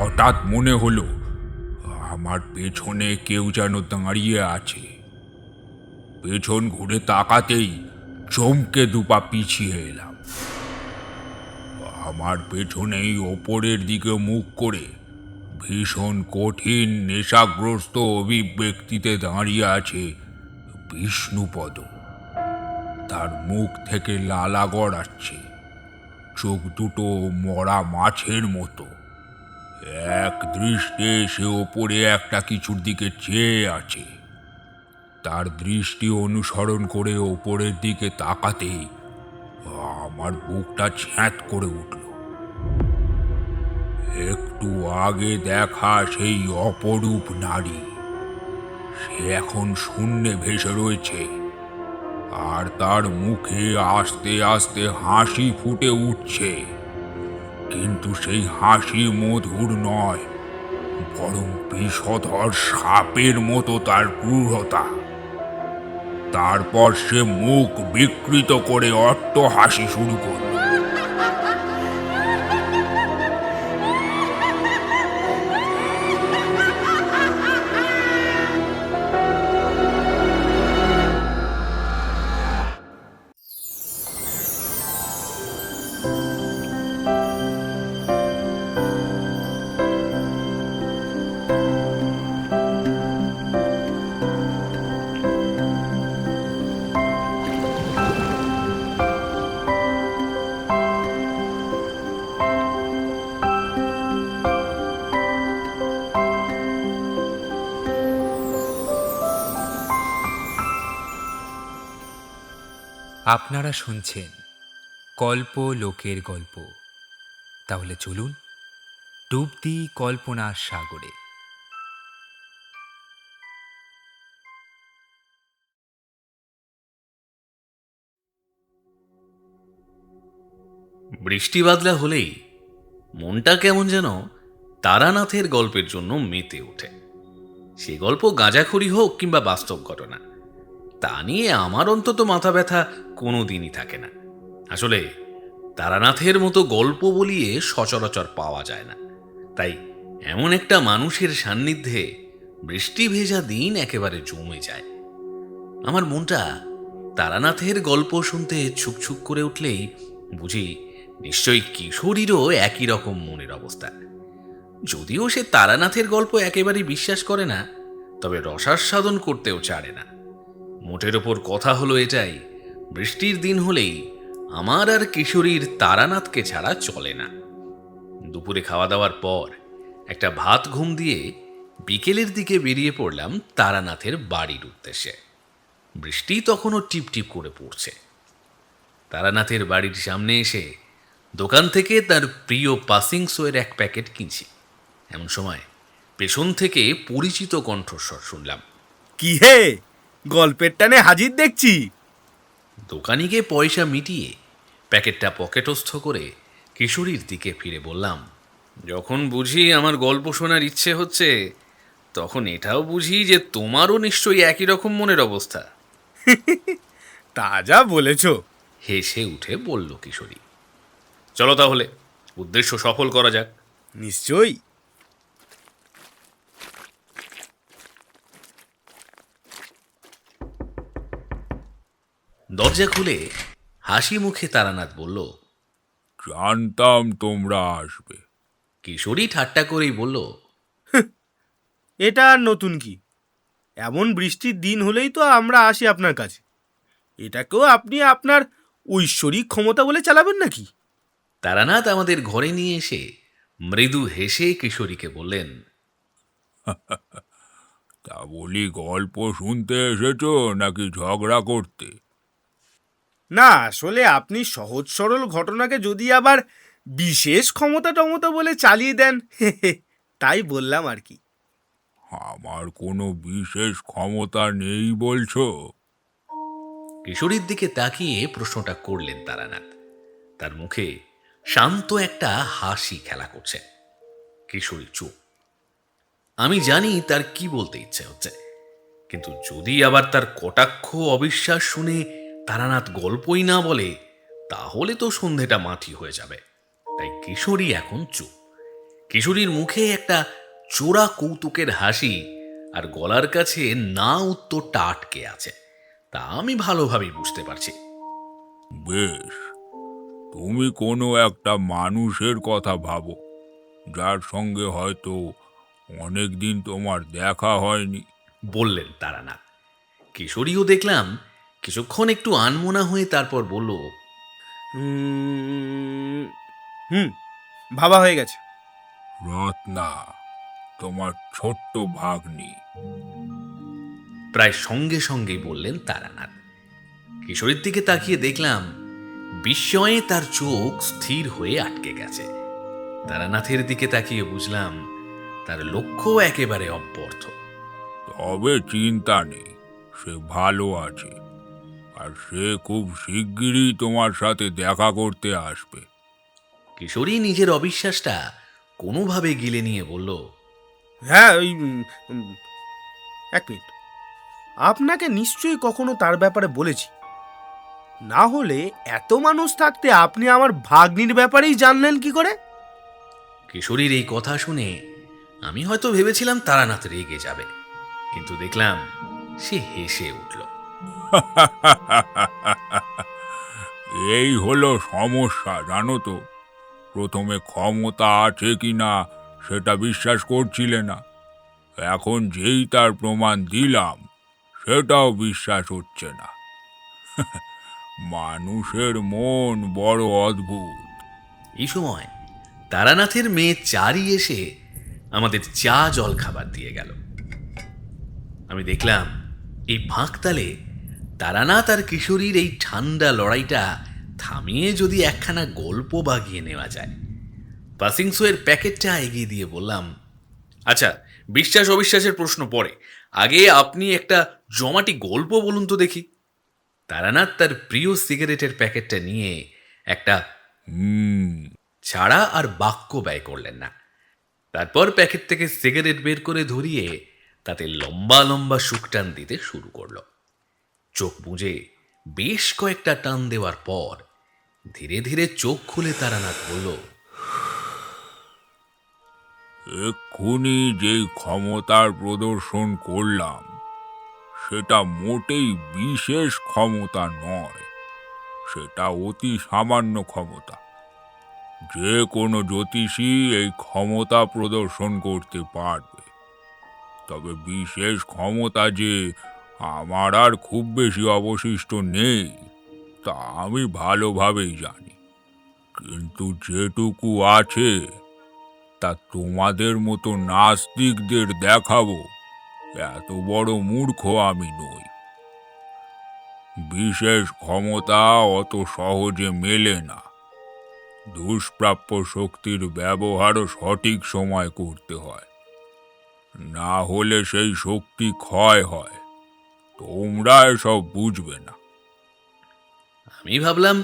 হঠাৎ মনে হলো আমার পেছনে কেউ যেন দাঁড়িয়ে আছে। পেছন ঘুরে তাকাতেই চমকে দুপা পিছিয়ে এলাম। আমার পেছনেই ওপরের দিকে মুখ করে ভীষণ কঠিন নেশাগ্রস্ত অভিব্যক্তিতে দাঁড়িয়ে আছে বিষ্ণুপদ। তার মুখ থেকে লালা গড়াচ্ছে, চোখ দুটো মরা মাছের মতো। এক দৃষ্টে সে ওপরে একটা কিছুর দিকে চেয়ে আছে। তার দৃষ্টি অনুসরণ করে ওপরের দিকে তাকাতেই আমার বুকটা ছ্যাঁত করে উঠল। একটু আগে দেখা সেই অপরূপ নারী, সে এখন শূন্যে ভেসে রয়েছে, আর তার মুখে আস্তে আস্তে হাসি ফুটে উঠছে। কিন্তু সেই হাসি মধুর নয়, বরং বিষধর সাপের মতো তার ক্রূরতা। তারপর সে মুখ বিকৃত করে অট্টহাসি শুরু করল। আপনারা শুনছেন কল্প লোকের গল্প। তাহলে চলুন ডুব দিই কল্পনার সাগরে। বৃষ্টি বাদলা হলেই মনটা কেমন যেন তারানাথের গল্পের জন্য মেতে ওঠে। সে গল্প গাঁজাখড়ি হোক কিংবা বাস্তব ঘটনা, তা নিয়ে আমার অন্তত মাথা ব্যথা কোনো দিনই থাকে না। আসলে তারানাথের মতো গল্প বলিয়ে সচরাচর পাওয়া যায় না, তাই এমন একটা মানুষের সান্নিধ্যে বৃষ্টি ভেজা দিন একেবারে জমে যায়। আমার মনটা তারানাথের গল্প শুনতে ছুকছুক করে উঠলেই বুঝি নিশ্চয়ই কিশোরীরও একই রকম মনের অবস্থা। যদিও সে তারানাথের গল্প একেবারেই বিশ্বাস করে না, তবে রসাস্বাদন করতেও ছাড়ে না। মোটের ওপর কথা হলো এটাই, বৃষ্টির দিন হলেই আমার আর কিশোরীর তারানাথকে ছাড়া চলে না। দুপুরে খাওয়া দাওয়ার পর একটা ভাত ঘুম দিয়ে বিকেলের দিকে বেরিয়ে পড়লাম তারানাথের বাড়ির উদ্দেশ্যে। বৃষ্টি তখনও টিপটিপ করে পড়ছে। তারানাথের বাড়ির সামনে এসে দোকান থেকে তার প্রিয় পাসিং শোয়ের এক প্যাকেট কিনছি। এমন সময় পেছন থেকে পরিচিত কণ্ঠস্বর শুনলাম। কি হে, গল্পের টানে হাজির দেখছি। দোকানিকে পয়সা মিটিয়ে প্যাকেটটা পকেটস্থ করে কিশোরীর দিকে ফিরে বললাম, যখন বুঝি আমার গল্প শোনার ইচ্ছে হচ্ছে, তখন এটাও বুঝি যে তোমারও নিশ্চয়ই একই রকম মনের অবস্থা। তা যা বলেছ। হেসে উঠে বলল কিশোরী। চলো তাহলে উদ্দেশ্য সফল করা যাক। নিশ্চয়ই। দরজা খুলে হাসি মুখে তারানাথ বলল, জানতাম তোমরা আসবে। কিশোরী ঠাট্টা করেই বলল, এটা আর নতুন কি? এমন বৃষ্টির দিন হলেই তো আমরা আসি আপনার কাছে। এটাকেও আপনি আপনার ঐশ্বরিক ক্ষমতা বলে চালাবেন নাকি? তারানাথ আমাদের ঘরে নিয়ে এসে মৃদু হেসে কিশোরীকে বললেন, তা বলি, গল্প শুনতে এসেছো নাকি ঝগড়া করতে? না, আসলে আপনি সহজ সরল ঘটনাকে যদি আবার বিশেষ ক্ষমতা টমতা বলে চালিয়ে দেন, তাই বললাম আর কি। আমার কোনো বিশেষ ক্ষমতা নেই বলছো? কিশোরীর দিকে তাকিয়ে প্রশ্নটা করলেন তারানাথ। তার মুখে শান্ত একটা হাসি খেলা করছে। কিশোরী চুপ। আমি জানি তার কি বলতে ইচ্ছে হচ্ছে, কিন্তু যদি আবার তার কটাক্ষ অবিশ্বাস শুনে তারানাথ গল্পই না বলে, তাহলে তো সন্ধেটা মাটি হয়ে যাবে। তাই কিশোরী এখন চুপ। কিশোরীর মুখে একটা চোরা কৌতুকের হাসি, আর গলার কাছে না উত্তরটা আটকে আছে, তা আমি ভালোভাবেই বুঝতে পারছি। বেশ, তুমি কোনো একটা মানুষের কথা ভাবো, যার সঙ্গে হয়তো অনেক দিন তোমার দেখা হয়নি। বললেন তারানাথ। কিশোরীও দেখলাম কিছুক্ষণ একটু আনমনা হয়ে তারপর বলল, হুম হুম ভাবা হয়ে গেছে। রত্না, তোমার ছোট্ট ভাগ্নি। প্রায় সঙ্গে সঙ্গেই বললেন তারানাথ। কিশোরীর দিকে তাকিয়ে দেখলাম বিস্ময়ে তার চোখ স্থির হয়ে আটকে গেছে। তারানাথের দিকে তাকিয়ে বুঝলাম তার লক্ষ্য একেবারে অব্যর্থ। তবে চিন্তা নেই, সে ভালো আছে, আর সে খুব শিগগিরই তোমার সাথে দেখা করতে আসবে। কিশোরী নিজের অবিশ্বাসটা কোনোভাবে গিলে নিয়ে বলল, হ্যাঁ, ওই এক মিনিট, আপনাকে নিশ্চয়ই কখনো তার ব্যাপারে বলেছি, না হলে এত মানুষ থাকতে আপনি আমার ভাগ্নির ব্যাপারেই জানলেন কি করে? কিশোরীর এই কথা শুনে আমি হয়তো ভেবেছিলাম তারানাথ রেগে যাবে, কিন্তু দেখলাম সে হেসে উঠল। এই হলো সমস্যা, জানো তো। প্রথমে ক্ষমতা আছে কিনা সেটা বিশ্বাস করছিলে না, এখন যেই তার প্রমাণ দিলাম সেটাও বিশ্বাস হচ্ছে না। মানুষের মন বড় অদ্ভুত। এই সময় তারানাথের মেয়ে চারি এসে আমাদের চা জল খাবার দিয়ে গেল। আমি দেখলাম এই ফাঁকতালে তারানাথ আর কিশোরীর এই ঠান্ডা লড়াইটা থামিয়ে যদি একখানা গল্প বাগিয়ে নেওয়া যায়। পাসিং শোয়ের প্যাকেটটা এগিয়ে দিয়ে বললাম, আচ্ছা, বিশ্বাস অবিশ্বাসের প্রশ্ন পরে, আগে আপনি একটা জমাটি গল্প বলুন তো দেখি। তারানাথ তার প্রিয় সিগারেটের প্যাকেটটা নিয়ে একটা হুম ছাড়া আর বাক্য ব্যয় করলেন না। তারপর প্যাকেট থেকে সিগারেট বের করে ধরিয়ে তাতে লম্বা লম্বা শুকটান দিতে শুরু করলো। চোখ বুজে বেশ কয়েকটা টান দেওয়ার পর ধীরে ধীরে চোখ খুলে তারানাথ বলল, এক্ষুনি যেই ক্ষমতার প্রদর্শন করলাম সেটা মোটেই বিশেষ ক্ষমতা নয়, সেটা অতি সামান্য ক্ষমতা। যে কোনো জ্যোতিষী এই ক্ষমতা প্রদর্শন করতে পারবে, তবে বিশেষ ক্ষমতা যে আমার আর খুব বেশি অবশিষ্ট নেই তা আমি ভালোভাবেই জানি, কিন্তু যেটুকু আছে তা তোমাদের মতো নাস্তিকদের দেখাবো এত বড় মূর্খ আমি নই। বিশেষ ক্ষমতা অত সহজে মেলে না, দুষ্প্রাপ্য শক্তির ব্যবহারও সঠিক সময় করতে হয়, না হলে সেই শক্তি ক্ষয় হয়। তোমরা এসব বুঝবে না। আমি ভাবলাম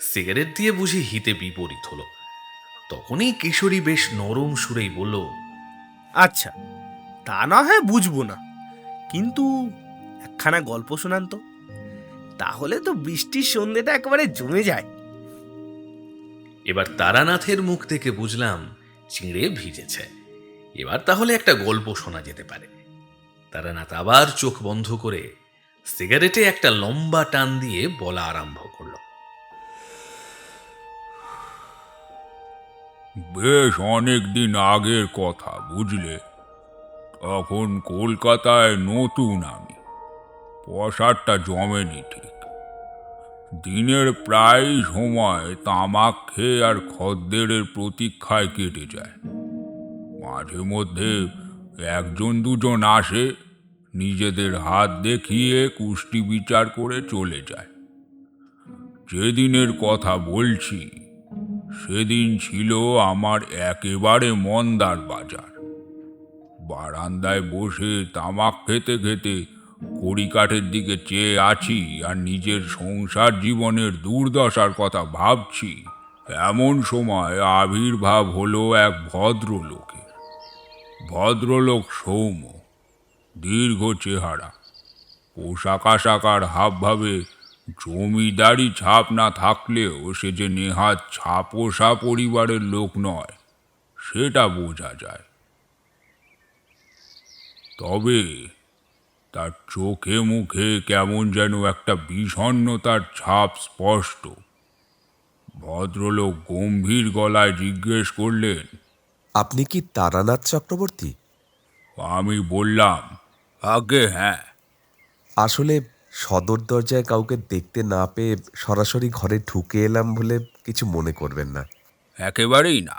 সিগারেট দিয়ে বুঝি হিতে বিপরীত হলো। তখনই কিশোরী বেশ নরম সুরেই বলল, আচ্ছা, তা না হয় বুঝবো না, কিন্তু একখানা গল্প শোনান তো, তাহলে তো বৃষ্টির সন্ধ্যেটা একেবারে জমে যায়। এবার তারানাথের মুখ থেকে বুঝলাম চিঁড়ে ভিজেছে। এবার তাহলে একটা গল্প শোনা যেতে পারে। তারানাথ আবার চোখ বন্ধ করে সিগারেটে একটা লম্বা টান দিয়ে বলা আরম্ভ করল। বেশ অনেক দিন আগের কথা, বুঝলে। তখন কলকাতায় নতুন আমি, পসারটা জমেনি ঠিক। দিনের প্রায় সময় তামাক খেয়ে আর খদ্দেরের প্রতীক্ষায় কেটে যায়। মাঝে মধ্যে একজন দুজন আসে, নিজেদের হাত দেখিয়ে কুষ্টি বিচার করে চলে যায়। যেদিনের কথা বলছি সেদিন ছিল আমার একেবারে মন্দার বাজার। বারান্দায় বসে তামাক খেতে খেতে কড়িকাঠের দিকে চেয়ে আছি আর নিজের সংসার জীবনের দুর্দশার কথা ভাবছি। এমন সময় আবির্ভাব হলো এক ভদ্রলোকের। ভদ্রলোক সৌম্য, দীর্ঘ চেহারা, পোশাক আশাক আর হাবভাবে জমিদারি ছাপ না থাকলেও সে যে নেহাত ছাপোষা পরিবারের লোক নয় সেটা বোঝা যায়। তবে তার চোখে মুখে কেমন যেন একটা বিষণ্ণতার ছাপ স্পষ্ট। ভদ্রলোক গম্ভীর গলায় জিজ্ঞেস করলেন। আপনি কি তারানাথ চক্রবর্তী? আমি বললাম, আগে হ্যাঁ। আসলে সদর দরজায় কাউকে দেখতে না পেয়ে সরাসরি ঘরে ঢুকে এলাম বলে কিছু মনে করবেন না। একেবারেই না।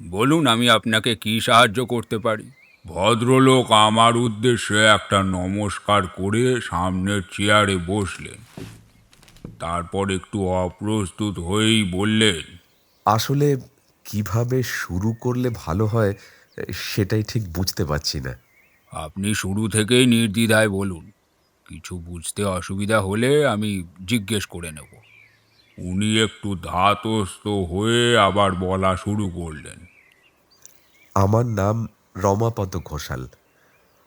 বলুন, আমি আপনাকে কি সাহায্য করতে পারি? ভদ্রলোক আমার উদ্দেশ্যে একটা নমস্কার করে সামনের চেয়ারে বসলেন। তারপর একটু অপ্রস্তুত হয়েই বললেন, আসলে কিভাবে শুরু করলে ভালো হয় সেটাই ঠিক বুঝতে পারছি না। আপনি শুরু থেকেই নির্দ্বিধায় বলুন। কিছু বুঝতে অসুবিধা হলে আমি জিজ্ঞেস করে নেব। উনি একটু ধাতস্থ হয়ে আবার বলা শুরু করলেন। আমার নাম রমাপদ ঘোষাল।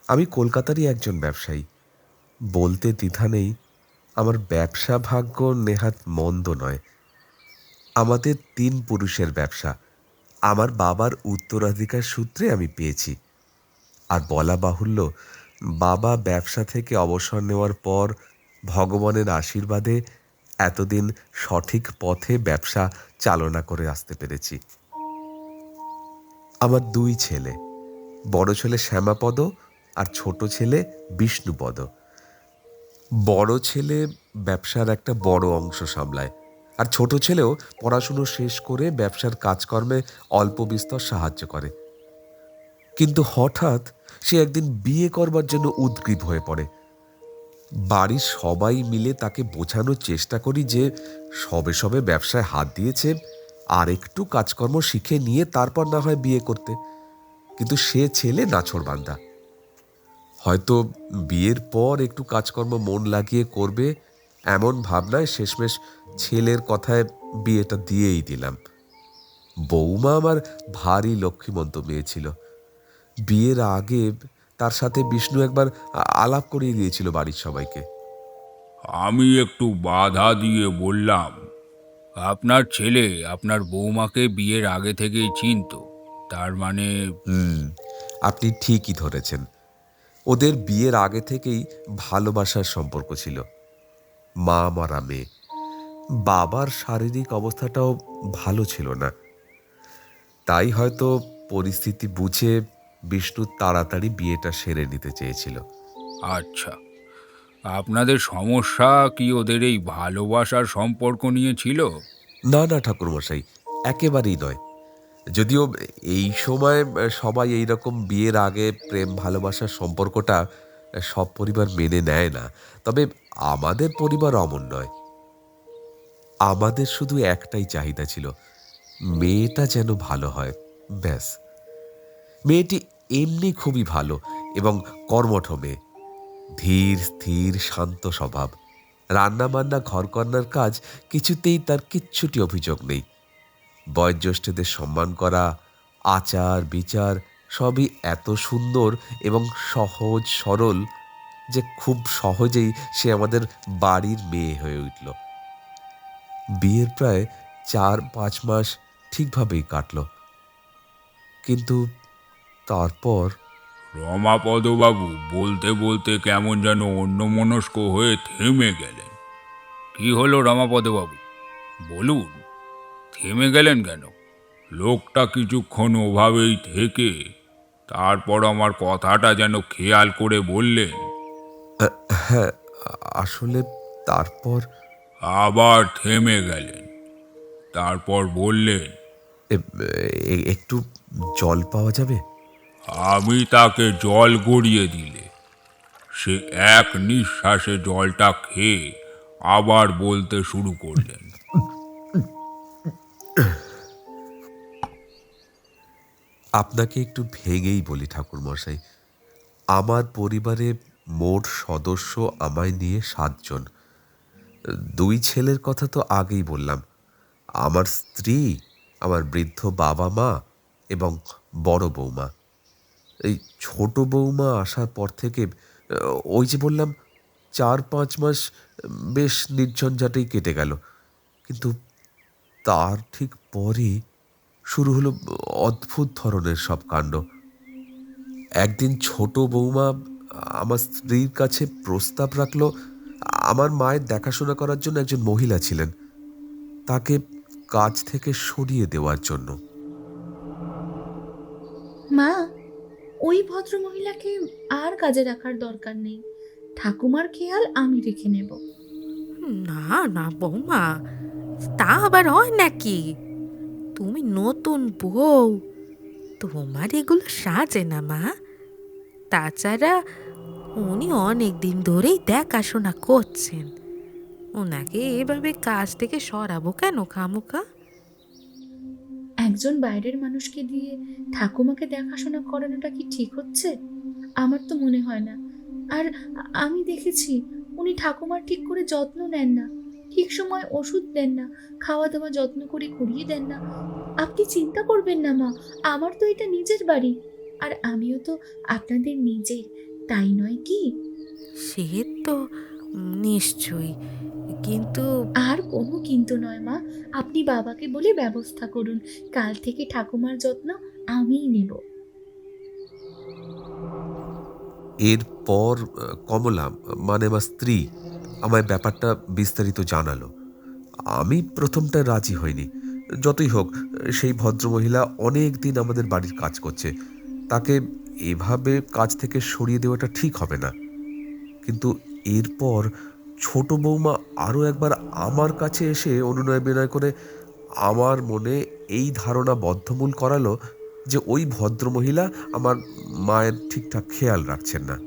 আমি কলকাতারই একজন ব্যবসায়ী। বলতে দ্বিধা নেই, আমার ব্যবসা ভাগ্য নেহাত মন্দ নয়। আমাদের ৩ পুরুষের ব্যবসা আমার বাবার উত্তরাধিকার সূত্রে আমি পেয়েছি। আর বলা বাহুল্য, বাবা ব্যবসা থেকে অবসর নেওয়ার পর ভগবানের আশীর্বাদে এতদিন সঠিক পথে ব্যবসা চালনা করে আসতে পেরেছি। আমার ২ ছেলে, বড় ছেলে শ্যামাপদ আর ছোট ছেলে বিষ্ণুপদ। বড় ছেলে ব্যবসার একটা বড় অংশ সামলায়, আর ছোট ছেলেও পড়াশুনো শেষ করে ব্যবসার কাজকর্মে অল্প বিস্তর সাহায্য করে। কিন্তু হঠাৎ সে একদিন বিয়ে করবার জন্য উদগ্রীব হয়ে পড়ে। বাড়ির সবাই মিলে তাকে বোঝানোর চেষ্টা করি যে সবে সবে ব্যবসায় হাত দিয়েছে, আর একটু কাজকর্ম শিখে নিয়ে তারপর না হয় বিয়ে করতে। কিন্তু সে ছেলে নাছোড়বান্দা। হয়তো বিয়ের পর একটু কাজকর্ম মন লাগিয়ে করবে এমন ভাবনায় শেষমেশ ছেলের কথায় বিয়েটা দিয়েই দিলাম। বৌমা আমার ভারী লক্ষ্মীমন্ত মেয়ে ছিল। বিয়ের আগে তার সাথে বিষ্ণু একবার আলাপ করিয়ে দিয়েছিল বাড়ির সবাইকে। আমি একটু বাধা দিয়ে বললাম, আপনার ছেলে আপনার বৌমাকে বিয়ের আগে থেকেই চিনতো? তার মানে? আপনি ঠিকই ধরেছেন। ওদের বিয়ের আগে থেকেই ভালোবাসার সম্পর্ক ছিল। মা মরা মেয়ে। বাবার শারীরিক অবস্থাটাও ভালো ছিল না। তাই হয়তো পরিস্থিতি বুঝে বিষ্ণু তাড়াতাড়ি বিয়েটা সেরে নিতে চেয়েছিল। আচ্ছা, আপনাদের সমস্যা কি ওদের এই ভালোবাসার সম্পর্ক নিয়ে ছিল? না না ঠাকুরমশাই, একেবারেই নয়। যদিও এই সময় সবাই এই রকম বিয়ের আগে প্রেম ভালোবাসার সম্পর্কটা সব পরিবার মেনে নেয় না, তবে আমাদের পরিবার অমন নয়। আমাদের শুধু একটাই চাহিদা ছিল, মেয়েটা যেন ভালো হয়, ব্যাস। মেয়েটি এমনি খুবই ভালো এবং কর্মঠ মেয়ে। ধীর স্থির শান্ত স্বভাব। রান্নাবান্না ঘরকন্নার কাজ কিছুতেই তার কিচ্ছুটি অভিযোগ নেই। বয়োজ্যেষ্ঠদের সম্মান করা, আচার বিচার সবই এত সুন্দর এবং সহজ সরল যে খুব সহজেই সে আমাদের বাড়ির মেয়ে হয়ে উঠল। বিয়ের প্রায় ৪-৫ মাস ঠিকভাবেই কাটল, কিন্তু তারপর রমাপদবাবু বলতে বলতে কেমন যেন অন্যমনস্ক হয়ে থেমে গেলেন। কি হলো রমাপদবাবু? বলুন, থেমে গেলেন কেন? লোকটা কিছুক্ষণ ওভাবেই থেকে তারপর আমার কথাটা যেন খেয়াল করে বললেন। হ্যাঁ, আসলে তারপর আবার থেমে গেলেন। তারপর বললেন, একটু জল পাওয়া যাবে? আমি তাকে জল গড়িয়ে দিলে সে এক নিঃশ্বাসে জলটা খেয়ে আবার বলতে শুরু করলেন। আপনাকে একটু ভেঙেই বলি ঠাকুরমশাই, আমার পরিবারে মোট সদস্য আমায় নিয়ে ৭ জন। ২ ছেলের কথা তো আগেই বললাম। আমার স্ত্রী, আমার বৃদ্ধ বাবা মা এবং বড় বৌমা। এই ছোট বৌমা আসার পর থেকে ওই যে বললাম ৪-৫ মাস বেশ নির্ঝঞ্ঝাটেই কেটে গেল। কিন্তু তার ঠিক পরই শুরু হলো অদ্ভুত ধরনের সব কাণ্ড। একদিন ছোট বৌমা আমার স্ত্রীর কাছে প্রস্তাব রাখলো আমার মায়ের দেখাশোনা করার জন্য একজন মহিলা ছিলেন, তাকে কাজ থেকে সরিয়ে দেওয়ার জন্য। মা, ওই ভদ্রমহিলাকে আর কাজে রাখার দরকার নেই। ঠাকুমার খেয়াল আমি রেখে নেব। না না বৌমা, তা আবার হয় নাকি? তুমি নতুন বউ, তোমার এগুলো সাজে না মা। তাছাড়া উনি অনেক দিন ধরেই দেখাশোনা করছেন, ওনাকে এভাবে কাজ থেকে সরাবো কেন খামোকা? একজন বাইরের মানুষকে দিয়ে ঠাকুমাকে দেখাশোনা করানোটা কি ঠিক হচ্ছে? আমার তো মনে হয় না। আর আমি দেখেছি উনি ঠাকুমার ঠিক করে যত্ন নেন না, ঠিক সময় ওষুধ দেন না, খাওয়া দাওয়া যত্ন করে করিয়ে দেন না। আপনি চিন্তা করবেন না মা, আমার তো এটা নিজের বাড়ি, আর আমিও তো আপনাদের নিজের, তাই নয় কি? সে তো নিশ্চয়ই, কিন্তু আর কোনো কিন্তু নয় মা, আপনি বাবাকে বলে ব্যবস্থা করুন, কাল থেকে ঠাকুমার যত্ন আমিই নেব। এরপর কমলা মানে আমার স্ত্রী আমায় ব্যাপারটা বিস্তারিত জানালো। আমি প্রথমটা রাজি হইনি। যতই হোক, সেই ভদ্রমহিলা অনেক দিন আমাদের বাড়ির কাজ করছে, তাকে এভাবে কাজ থেকে সরিয়ে দেওয়াটা ঠিক হবে না। কিন্তু এরপর ছোট বৌমা আরও একবার আমার কাছে এসে অনুনয় বিনয় করে আমার মনে এই ধারণা বদ্ধমূল করালো যে ওই ভদ্রমহিলা আমার মায়ের ঠিকঠাক খেয়াল রাখছেন না।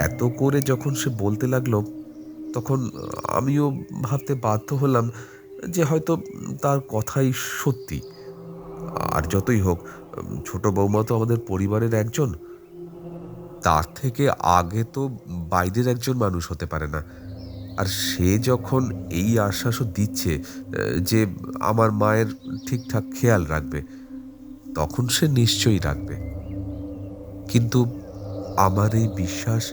এত করে যখন সে বলতে লাগলো, তখন আমিও ভাবতে বাধ্য হলাম যে হয়তো তার কথাই সত্যি। আর যতই হোক, ছোট বৌমা তো আমাদের পরিবারের একজন, তার থেকে আগে তো বাইরের একজন মানুষ হতে পারে না। আর সে যখন এই আশ্বাসও দিচ্ছে যে আমার মায়ের ঠিকঠাক খেয়াল রাখবে, তখন সে নিশ্চয়ই রাখবে। কিন্তু আমার এই বিশ্বাস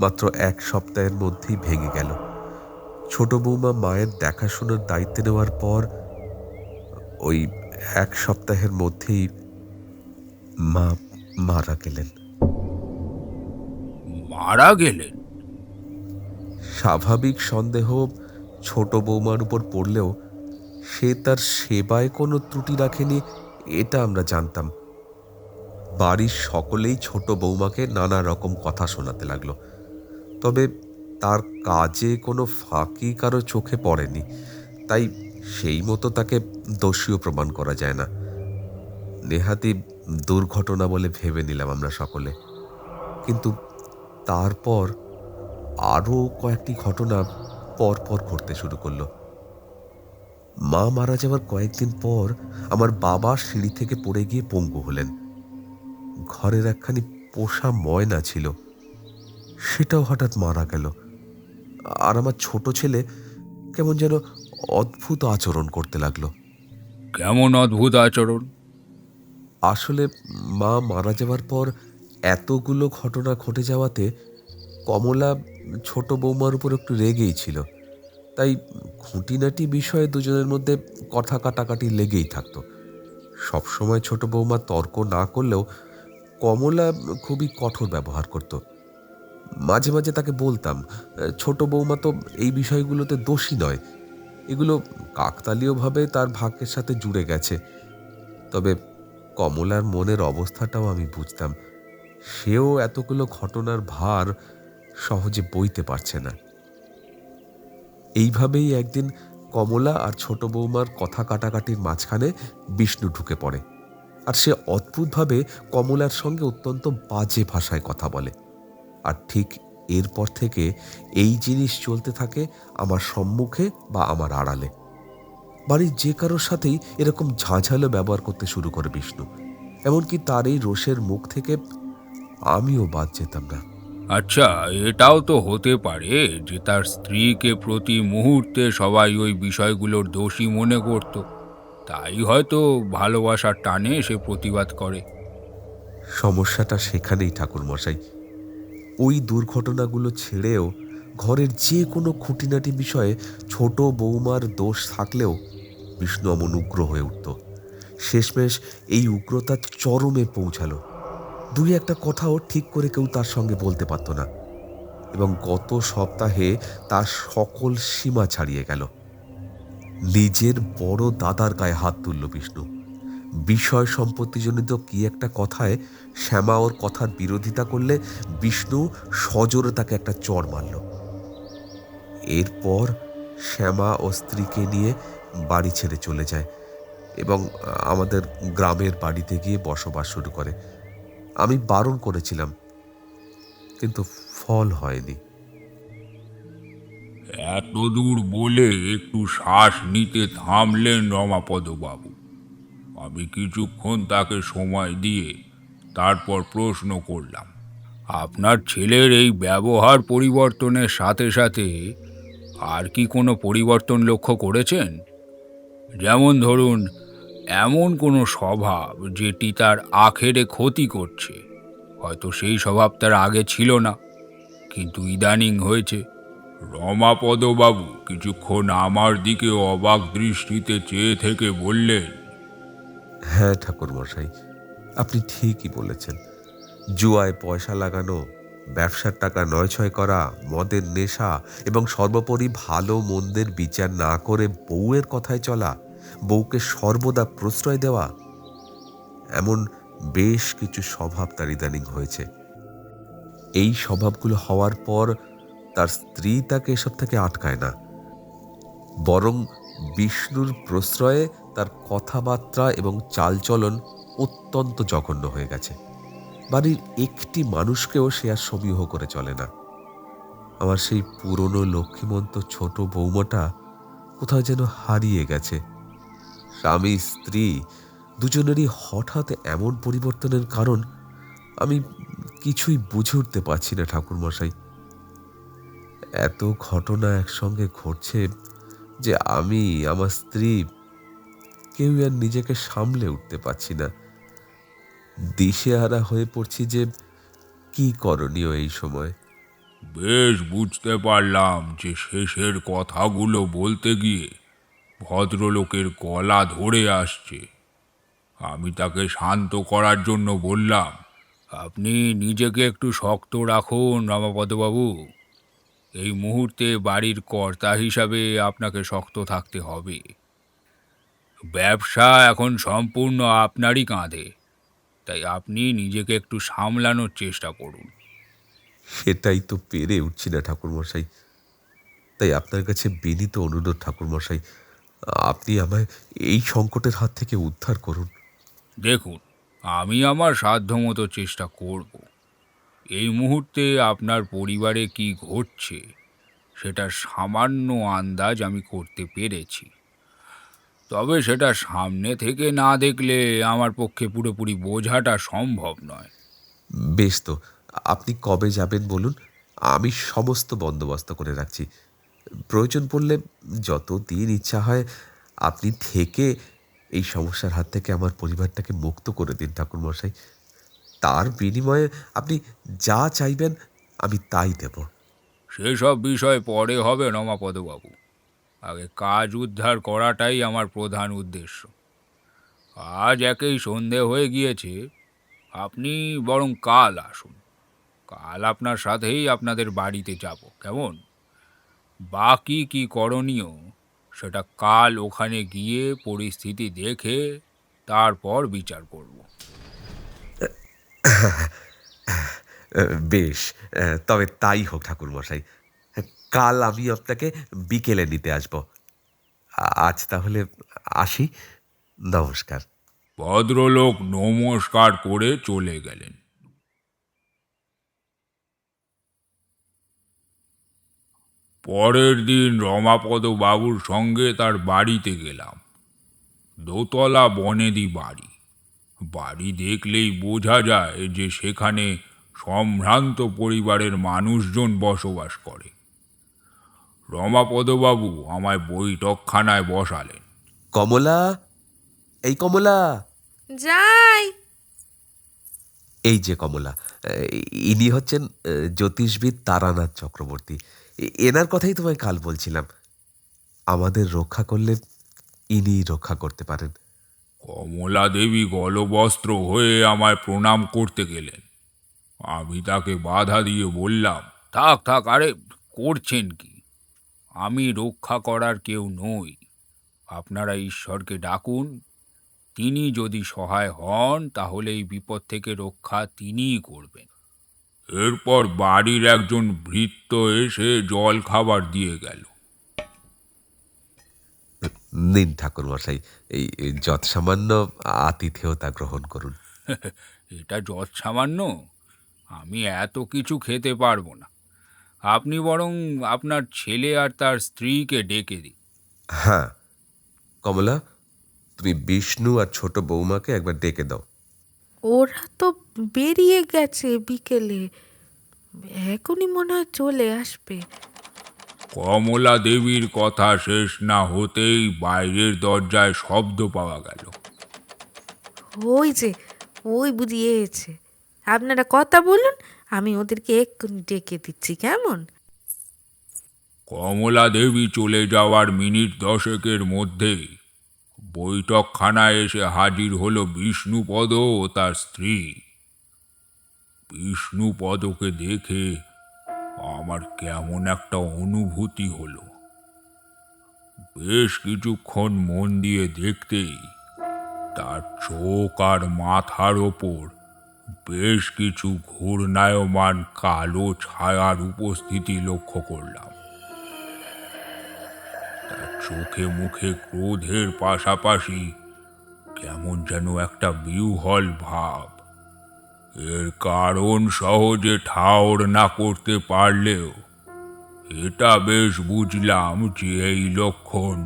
মাত্র 1 সপ্তাহের মধ্যেই ভেঙে গেল। ছোট বৌমা মায়ের দেখাশোনার দায়িত্ব নেওয়ার পর ওই 1 সপ্তাহের মধ্যেই মা মারা গেলেন। মারা গেলেন? স্বাভাবিক সন্দেহ ছোট বৌমার উপর পড়লেও সে তার সেবায় কোনো ত্রুটি রাখেনি এটা আমরা জানতাম। বাড়ির সকলেই ছোট বৌমাকে নানা রকম কথা শোনাতে লাগলো, তবে তার কাজে কোনো ফাঁকি কারো চোখে পড়েনি, তাই সেই মতো তাকে দোষীও প্রমাণ করা যায় না। নেহাতি দুর্ঘটনা বলে ভেবে নিলাম আমরা সকলে। কিন্তু তারপর আরও কয়েকটি ঘটনা পরপর ঘটতে শুরু করলো। মা মারা যাওয়ার কয়েকদিন পর আমার বাবা সিঁড়ি থেকে পড়ে গিয়ে পঙ্গু হলেন। ঘরের একখানি পোষা ময়না ছিল, সেটাও হঠাৎ মারা গেল। আর আমার ছোট ছেলে কেমন যেন অদ্ভুত আচরণ করতে লাগলো। কেমন অদ্ভুত আচরণ? আসলে মা মারা যাওয়ার পর এতগুলো ঘটনা ঘটে যাওয়াতে কমলা ছোট বৌমার উপর একটু রেগেই ছিল, তাই খুঁটিনাটি বিষয়ে দুজনের মধ্যে কথা কাটাকাটি লেগেই থাকতো। সবসময় ছোট বৌমা তর্ক না করলেও কমলা খুবই কঠোর ব্যবহার করত। মাঝে মাঝে তাকে বলতাম, ছোট বৌমা তো এই বিষয়গুলোতে দোষী নয়, এগুলো কাকতালীয়ভাবে তার ভাগ্যের সাথে জুড়ে গেছে। তবে কমলার মনের অবস্থাটাও আমি বুঝতাম, সেও এতগুলো ঘটনার ভার সহজে বইতে পারছে না। এইভাবেই একদিন কমলা আর ছোট বৌমার কথা কাটাকাটির মাঝখানে বিষ্ণু ঢুকে পড়ে, আর সে অদ্ভুতভাবে কমলার সঙ্গে অত্যন্ত বাজে ভাষায় কথা বলে। আর ঠিক এরপর থেকে এই জিনিস চলতে থাকে আমার সম্মুখে বা আমার আড়ালে। বাড়ির যে কারোর সাথেই এরকম ঝাঁঝালো ব্যবহার করতে শুরু করে বিষ্ণু, এমনকি তার এই রোষের মুখ থেকে আমিও বাদ যেতাম না। আচ্ছা, এটাও তো হতে পারে যে তার স্ত্রীকে প্রতি মুহূর্তে সবাই ওই বিষয়গুলোর দোষী মনে করত, তাই হয়তো ভালোবাসার টানে সে প্রতিবাদ করে। সমস্যাটা সেখানেই ঠাকুরমশাই। ওই দুর্ঘটনাগুলো ছেড়েও ঘরের যে কোনো খুঁটিনাটি বিষয়ে ছোট বৌমার দোষ থাকলেও বিষ্ণু অমন উগ্র হয়ে উঠত। শেষমেশ এই উগ্রতা চরমে পৌঁছালো। দুই একটা কথাও ঠিক করে কেউ তার সঙ্গে বলতে পারত না, এবং গত সপ্তাহে তার সকল সীমা ছাড়িয়ে গেল। নিজের বড় দাদার গায়ে হাত তুলল বিষ্ণু। বিষয় সম্পত্তিজনিত কি একটা কথায় শ্যামা ওর কথার বিরোধিতা করলে বিষ্ণু সজোরে তাকে একটা চড় মারল। এরপর শ্যামা ও স্ত্রীকে নিয়ে বাড়ি ছেড়ে চলে যায় এবং আমাদের গ্রামের বাড়িতে গিয়ে বসবাস শুরু করে। আমি বারণ করেছিলাম, কিন্তু ফল হয়নি। এত দূর বলে একটু শ্বাস নিতে থামলেন রমাপদ বাবু। আমি কিছুক্ষণ তাকে সময় দিয়ে তারপর প্রশ্ন করলাম, আপনার ছেলের এই ব্যবহার পরিবর্তনের সাথে সাথে আর কি কোনো পরিবর্তন লক্ষ্য করেছেন? যেমন ধরুন, এমন কোনো স্বভাব যেটি তার আখেরে ক্ষতি করছে। হয়তো সেই স্বভাব তার আগে ছিল না, কিন্তু ইদানিং হয়েছে। রমাপদবাবু কিছুক্ষণ আমার দিকে অবাক দৃষ্টিতে চেয়ে থেকে বললেন, হ্যাঁ ঠাকুরমশাই, আপনি ঠিকই বলেছেন। জুয়ায় পয়সা লাগানো, ব্যবসার টাকা নয়ছয় করা, মদের নেশা এবং সর্বোপরি ভালো মন্দের বিচার না করে বউয়ের কথায় চলা, বউকে সর্বদা প্রশ্রয় দেওয়া, এমন বেশ কিছু স্বভাব তার ইদানিং হয়েছে। এই স্বভাবগুলো হওয়ার পর তার স্ত্রী তাকে এসব থেকে আটকায় না, বরং বিষ্ণুর প্রশ্রয়ে তার কথাবার্তা এবং চালচলন অত্যন্ত জঘন্য হয়ে গেছে। বাড়ির একটি মানুষকেও সে আর সমীহ করে চলে না। আমার সেই পুরনো লক্ষ্মীমন্ত ছোট বৌমাটা কোথাও যেন হারিয়ে গেছে। স্বামী স্ত্রী দুজনেরই হঠাৎ এমন পরিবর্তনের কারণ আমি কিছুই বুঝে উঠতে পারছি না ঠাকুরমশাই। এত ঘটনা একসঙ্গে ঘটছে যে আমি, আমার স্ত্রী কেউই আর নিজেকে সামলে উঠতে পারছি না। দিশেহারা হয়ে পড়ছি যে কি করণীয় এই সময়। বেশ বুঝতে পারলাম যে শেষের কথাগুলো বলতে গিয়ে ভদ্রলোকের গলা ধরে আসছে। আমি তাকে শান্ত করার জন্য বললাম, আপনি নিজেকে একটু শক্ত রাখুন রমাপদবাবু। এই মুহূর্তে বাড়ির কর্তা হিসাবে আপনাকে শক্ত থাকতে হবে। ব্যবসা এখন সম্পূর্ণ আপনারই কাঁধে, তাই আপনি নিজেকে একটু সামলানোর চেষ্টা করুন। সেটাই তো পেরে উঠছি না ঠাকুরমশাই। তাই আপনার কাছে বিনীত অনুরোধ ঠাকুরমশাই, আপনি আমায় এই সংকটের হাত থেকে উদ্ধার করুন। দেখুন, আমি আমার সাধ্যমতো চেষ্টা করব। এই মুহূর্তে আপনার পরিবারে কি ঘটছে সেটা সামান্য আন্দাজ আমি করতে পেরেছি, তবে সেটা সামনে থেকে না দেখলে আমার পক্ষে পুরোপুরি বোঝাটা সম্ভব নয়। বেশ তো, আপনি কবে যাবেন বলুন, আমি সমস্ত বন্দোবস্ত করে রাখছি। প্রয়োজন পড়লে যত দিন ইচ্ছা হয় আপনি থেকে এই সমস্যার হাত থেকে আমার পরিবারটাকে মুক্ত করে দিন ঠাকুরমশাই। তার বিনিময়ে আপনি যা চাইবেন আমি তাই দেব। সেসব বিষয় পরে হবে রমাপদবাবু। আগে কাজ উদ্ধার করাটাই আমার প্রধান উদ্দেশ্য। আজ একেই সন্ধে হয়ে গিয়েছে, আপনি বরং কাল আসুন। কাল আপনার সাথেই আপনাদের বাড়িতে যাব, কেমন? বাকি কি করণীয় সেটা কাল ওখানে গিয়ে পরিস্থিতি দেখে তারপর বিচার করব। বেশ, তবে তাই হোক ঠাকুরমশাই। কাল আমি আপনাকে বিকেলে নিতে আসব। আজ তাহলে আসি। নমস্কার। ভদ্রলোক নমস্কার করে চলে গেলেন। পরের দিন রমাপদ বাবুর সঙ্গে তার বাড়িতে গেলাম। দোতলা বনেদি বাড়ি। বাড়ি দেখলেই বোঝা যায় যে সেখানে সম্ভ্রান্ত পরিবারের মানুষজন বসবাস করে। রমাপদবাবু আমায় বৈঠকখানায় বসালেন। কমলা, এই কমলা। যাই। এই যে কমলা, ইনি হচ্ছেন জ্যোতিষবিদ তারানাথ চক্রবর্তী। এনার কথাই তোমায় কাল বলছিলাম। আমাদের রক্ষা করলে ইনি রক্ষা করতে পারেন। কমলা দেবী গলবস্ত্র হয়ে আমায় প্রণাম করতে গেলেন। আমি তাকে বাধা দিয়ে বললাম, থাক থাক, আরে করছেন কি? আমি রক্ষা করার কেউ নই। আপনারা ঈশ্বরকে ডাকুন, তিনি যদি সহায় হন তাহলে এই বিপদ থেকে রক্ষা তিনিই করবেন। এরপর বাড়ির একজন ভৃত্য এসে জল খাবার দিয়ে গেল। নিন ঠাকুরমশাই, এই যৎসামান্য আতিথেয়তা গ্রহণ করুন। এটা যৎ সামান্য? আমি এত কিছু খেতে পারবো না। আপনি বরং আপনার ছেলে আর তার স্ত্রীকে ডেকে দিন। হ্যাঁ, কমলা, তুমি বিষ্ণু আর ছোট বৌমাকে একবার ডেকে দাও। ওরা তো বেরিয়ে গেছে বিকেলে, এখনই মনে হয় চলে আসবে। কমলা দেবীর কথা শেষ না হতেই বাইরের দরজায় শব্দ পাওয়া গেল। ওই যে, ওই বুঝিয়েছে। আপনারা কথা বলুন, আমি ওদেরকে এক্ষুনি ডেকে দিচ্ছি, কেমন? কমলা দেবী চলে যাওয়ার মিনিট 10 মধ্যেই বৈঠকখানায় এসে হাজির হলো বিষ্ণুপদ ও তার স্ত্রী। বিষ্ণুপদকে দেখে আমার কেমন একটা অনুভূতি হলো। বেশ কিছুক্ষণ মন দিয়ে দেখতেই তার চোখ আর মাথার ওপর বেশ কিছু ঘূর্ণায়মান কালো ছায়ার উপস্থিতি লক্ষ্য করলাম। তার চোখে মুখে ক্রোধের পাশাপাশি কেমন যেন একটা বিহ্বল ভাব। এর কারণ সহজে ঠাউর না করতে পারলেও এটা বেশ বুঝলাম যে এই লক্ষণ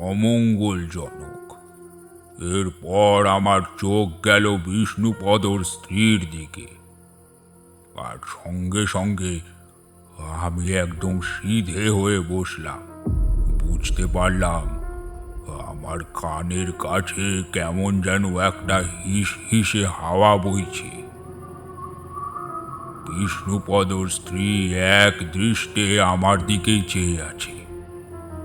অমঙ্গলজনক। এরপর আমার চোখ গেল বিষ্ণুপদর স্ত্রীর দিকে, আর সঙ্গে সঙ্গে আমি একদম সিধে হয়ে বসলাম। বুঝতে পারলাম আমার কানের কাছে কেমন যেন একটা হিস হিসে হাওয়া বইছে। বিষ্ণুপদর স্ত্রী এক দৃষ্টে আমার দিকেই চেয়ে আছে।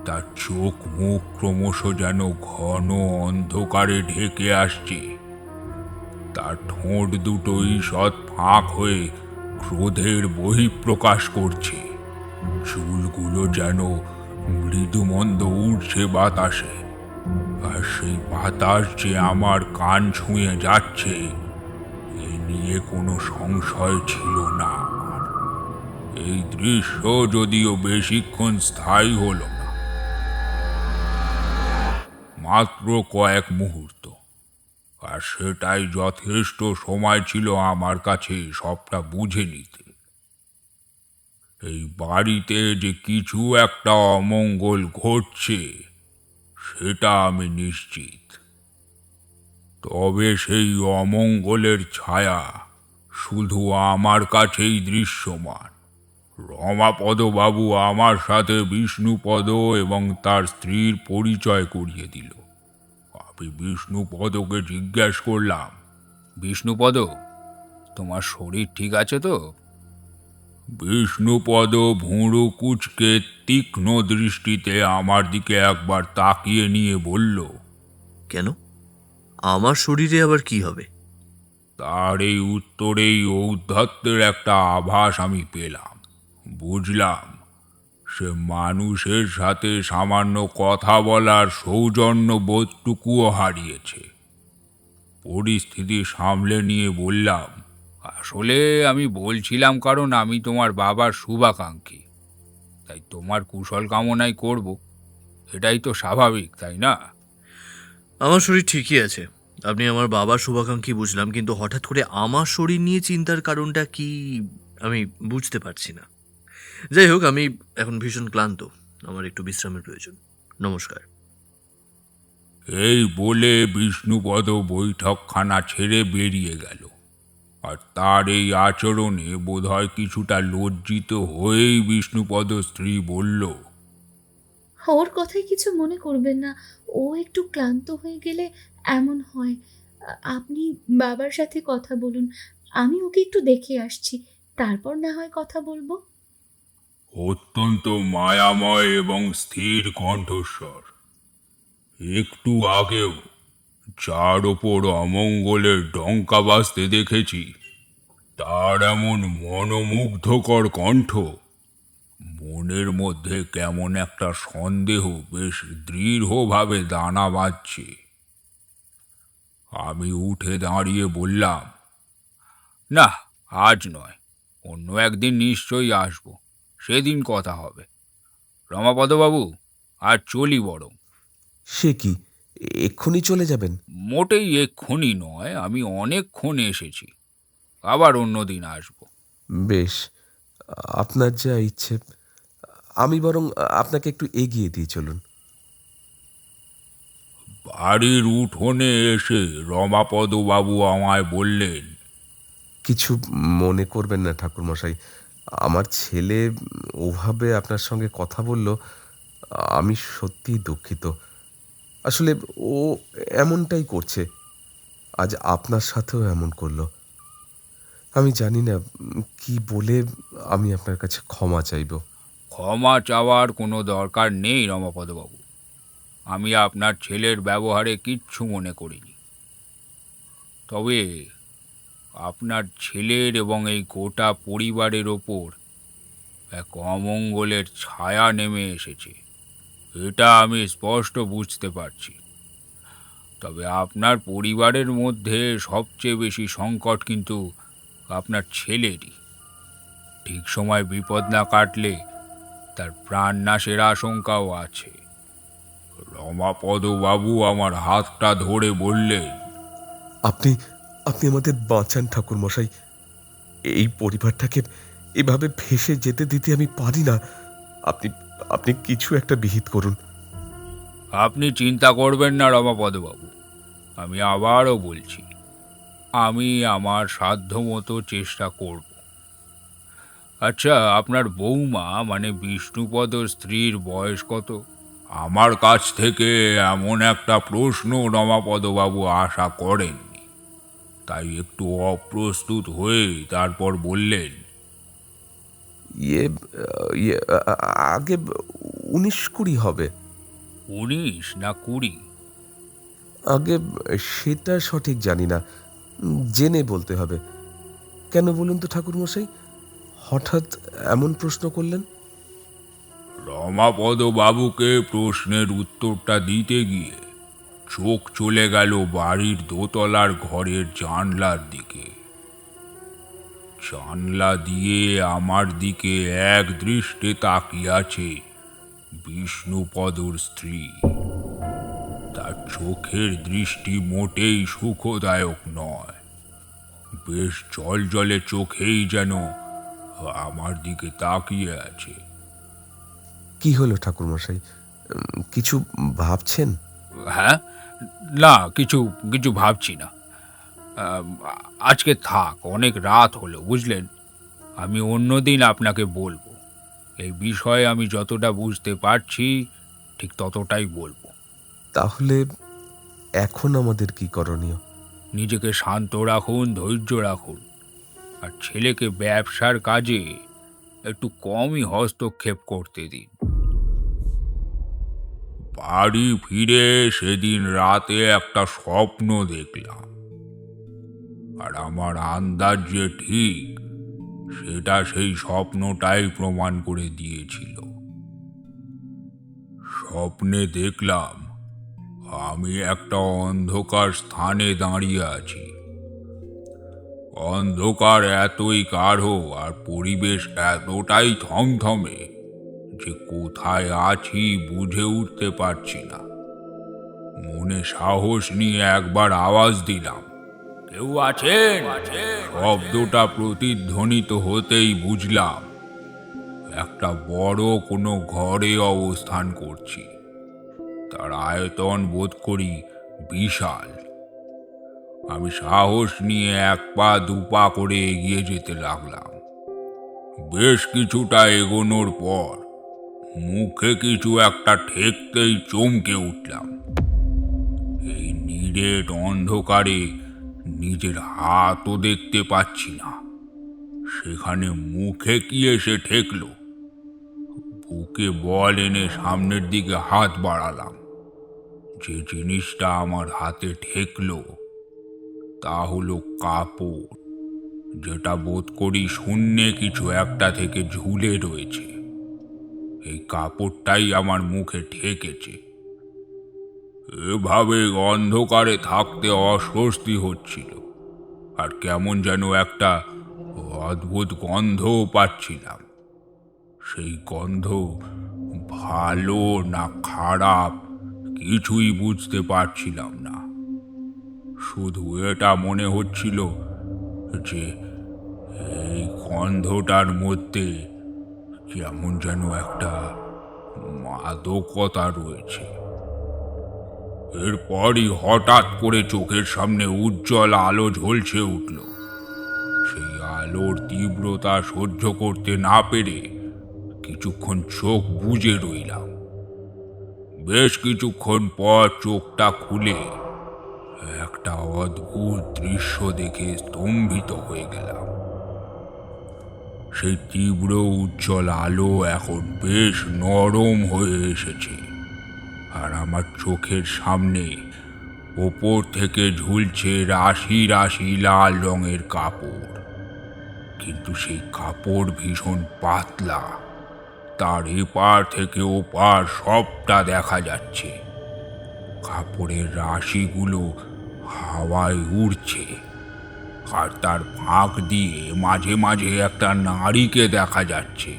তার চোখ মুখ ক্রমশ যেন ঘন অন্ধকারে ঢেকে আসছে। তার ঠোঁট দুটো ঈষৎ ফাঁক হয়ে ক্রোধের বহিঃপ্রকাশ করছে। চুলগুলো যেন মৃদুমন্দ উড়ছে বাতাসে, আর সেই বাতাস যে আমার কান ছুঁয়ে যাচ্ছে এ নিয়ে কোনো সংশয় ছিল না আমার। এই দৃশ্য যদিও বেশিক্ষণ স্থায়ী হলো না, মাত্র কয়েক মুহূর্ত, আর সেটাই যথেষ্ট সময় ছিল আমার কাছে সবটা বুঝে নিতে। এই বাড়িতে যে কিছু একটা অমঙ্গল ঘটছে সেটা আমি নিশ্চিত। তবে সেই অমঙ্গলের ছায়া শুধু আমার কাছেই দৃশ্যমান। রমাপদবাবু আমার সাথে বিষ্ণুপদ এবং তার স্ত্রীর পরিচয় করিয়ে দিল। আমি বিষ্ণুপদকে জিজ্ঞেস করলাম, বিষ্ণুপদ, তোমার শরীর ঠিক আছে তো? বিষ্ণুপদ ভুঁড়ো কুঁচকে তীক্ষ্ণ দৃষ্টিতে আমার দিকে একবার তাকিয়ে নিয়ে বলল, কেন, আমার শরীরে আবার কি হবে? তার এই উত্তরেই ঔদ্ধত্যের একটা আভাস আমি পেলাম। বুঝলাম সে মানুষের সাথে সামান্য কথা বলার সৌজন্য বোধটুকুও হারিয়েছে। পরিস্থিতি সামলে নিয়ে বললাম, আসলে আমি বলছিলাম কারণ আমি তোমার বাবার শুভাকাঙ্ক্ষী, তাই তোমার কুশল কামনাই করব। এটাই তো স্বাভাবিক, তাই না? আমার শরীর ঠিকই আছে, আপনি আমার বাবার শুভাকাঙ্ক্ষী বুঝলাম, কিন্তু হঠাৎ করে আমার শরীর নিয়ে চিন্তার কারণটা কি আমি বুঝতে পারছি না। যাই হোক, আমি এখন ভীষণ ক্লান্ত, আমার একটু বিশ্রামের প্রয়োজন। নমস্কার। এই বলে বিষ্ণুপদ বৈঠকখানা ছেড়ে বেরিয়ে গেল। আর তার এই আচরণে বোধহয় কিছুটা লজ্জিত হয়েই বিষ্ণুপদ স্ত্রী বলল, ওর কথায় কিছু মনে করবেন না, ও একটু ক্লান্ত হয়ে গেলে এমন হয়। আপনি বাবার সাথে কথা বলুন, আমি ওকে একটু দেখে আসছি, তারপর না হয় কথা বলবো। অত্যন্ত মায়াময় এবং স্থির কণ্ঠস্বর। একটু আগেও যার ওপর অমঙ্গলের ডঙ্কা বাজতে দেখেছি, তার এমন মনোমুগ্ধকর কণ্ঠ, মনের মধ্যে কেমন একটা সন্দেহ বেশ দৃঢ়ভাবে দানা বাঁধছে। আমি উঠে দাঁড়িয়ে বললাম, না, আজ নয়, অন্য একদিন নিশ্চয়ই আসব, সেদিন কথা হবে। রমাপদবাবু, আজ চলি বরং। সে কি, এক্ষুনি চলে যাবেন? মোটেই এক্ষুনি নয়, আমি অনেকক্ষণ এসেছি, আবার অন্য দিন আসব। বেশ, আপনার যা ইচ্ছে। আমি বরং আপনাকে একটু এগিয়ে দিয়ে চলুন। বাড়ির উঠোনে এসে রমাপদবাবু আমায় বললেন, কিছু মনে করবেন না ঠাকুরমশাই, আমার ছেলে ওভাবে আপনার সঙ্গে কথা বলল, আমি সত্যিই দুঃখিত। আসলে ও এমনটাই করছে, আজ আপনার সাথেও এমন করলো। আমি জানি না কি বলে আমি আপনার কাছে ক্ষমা চাইব। ক্ষমা চাওয়ার কোনো দরকার নেই রমাপদবাবু, আমি আপনার ছেলের ব্যবহারে কিচ্ছু মনে করিনি। তবে আপনার ছেলের এবং এই গোটা পরিবারের ওপর এক অমঙ্গলের ছায়া নেমে এসেছে, এটা আমি স্পষ্ট বুঝতে পারছি। তবে আপনার পরিবারের মধ্যে সবচেয়ে বেশি সংকট কিন্তু আপনার ছেলেরই। ঠিক সময় বিপদ না কাটলে তার প্রাণ নাশের আশঙ্কাও আছে। রমাপদবাবু আমার হাতটা ধরে বললেন, আপনি আপনি আমাদের বাঁচান ঠাকুরমশাই, এই পরিবারটাকে এভাবে ভেসে যেতে দিতে আমি পারি না। আপনি আপনি কিছু একটা বিহিত করুন। আপনি চিন্তা করবেন না রমাপদবাবু, আমি আবারও বলছি, আমি আমার সাধ্যমতো চেষ্টা করব। আচ্ছা, আপনার বৌমা মানে বিষ্ণুপদর স্ত্রীর বয়স কত? আমার কাছ থেকে এমন একটা প্রশ্ন রমাপদবাবু আশা করেননি, তাই একটু অপ্রস্তুত হয়ে তারপর বললেন, ইয়ে আগে 19-20 হবে। 19 না 20? আগে সেটা সঠিক জানি না, জেনে বলতে হবে। কেন বলুন তো ঠাকুরমশাই, হঠাৎ এমন প্রশ্ন করলেন? রমাপদবাবুকে প্রশ্নের উত্তরটা দিতে গিয়ে চোখ চলে গেল বাড়ির দোতলার ঘরের জানলার দিকে। জানলা দিয়ে আমার দিকে এক দৃষ্টে তাকিয়ে আছে বিষ্ণুপদর স্ত্রী। তার চোখের দৃষ্টি মোটেই সুখদায়ক নয়, বেশ জলজলে চোখেই যেন আমার দিকে তাকিয়ে আছে। কি হলো ঠাকুরমশাই, কিছু ভাবছেন? হ্যাঁ, না, কিছু কিছু ভাবছি না। আম, আজকে থাক, অনেক রাত হলো বুঝলেন। আমি অন্যদিন আপনাকে বলবো। এই বিষয়ে আমি যতটা বুঝতে পারছি ঠিক ততটাই বলবো। তাহলে এখন আমাদের কি করণীয়? নিজেকে শান্ত রাখুন, ধৈর্য রাখুন, আর ছেলেকে ব্যবসার কাজে একটু কমই হস্তক্ষেপ করতে দিন। বাড়ি ফিরে সেদিন রাতে একটা স্বপ্ন দেখলাম, আর আমার আন্দাজ যে ঠিক সেটা সেই স্বপ্নটাই প্রমাণ করে দিয়েছিল। স্বপ্নে দেখলাম আমি একটা অন্ধকার স্থানে দাঁড়িয়ে আছি। অন্ধকার এতই গাঢ় আর পরিবেশ এতটাই থমথমে যে কোথায় আছি বুঝে উঠতে পারছি না। মনে সাহস নিয়ে একবার আওয়াজ দিলাম, কেউ আছেন? শব্দটা প্রতিধ্বনিত হতেই বুঝলাম একটা বড় কোনো ঘরে অবস্থান করছি। তার আয়তন বোধ করি বিশাল। আমি সাহস নিয়ে 1 পা 2 পা করে এগিয়ে যেতে লাগলাম। বেশ কিছুটা এগোনোর পর মুখে কিছু একটা ঠেকতেই চমকে উঠলাম। এই নিরেট অন্ধকারে নিজের হাতও দেখতে পাচ্ছি না, সেখানে মুখে কি এসে ঠেকলো। বুকে বল এনে সামনের দিকে হাত বাড়ালাম, যে জিনিসটা আমার হাতে ঠেকলো তা হলো কাপড়, যেটা বোধ করি শূন্যে কিছু একটা থেকে ঝুলে রয়েছে। এই কাপড়টাই আমার মুখে ঠেকেছে। এভাবে অন্ধকারে থাকতে অস্বস্তি হচ্ছিল, আর কেমন যেন একটা অদ্ভুত গন্ধও পাচ্ছিলাম। সেই গন্ধ ভালো না খারাপ কিছুই বুঝতে পারছিলাম না। শুধু এটা মনে হচ্ছিল যে এই গন্ধটার মধ্যে কেমন যেন একটা মাদকতা রয়েছে। এরপরই হঠাৎ করে চোখের সামনে উজ্জ্বল আলো ঝলসে উঠল। সেই আলোর তীব্রতা সহ্য করতে না পেরে কিছুক্ষণ চোখ বুজে রইলাম। বেশ কিছুক্ষণ পর চোখটা খুলে একটা অদ্ভুত দৃশ্য দেখে স্তম্ভিত হয়ে গেলাম। সেই তীব্র উজ্জ্বল আলো এখন বেশ নরম হয়ে এসেছে, আর আমার চোখের সামনে ওপর থেকে ঝুলছে রাশি রাশি লাল রঙের কাপড়। কিন্তু সেই কাপড় ভীষণ পাতলা, তার এপার থেকে ওপার সবটা দেখা যাচ্ছে। কাপড়ের রাশিগুলো হাওয়ায় উড়ছে, আর তার ফাঁক দিয়ে মাঝে মাঝে একটা নারীকে দেখা যাচ্ছে।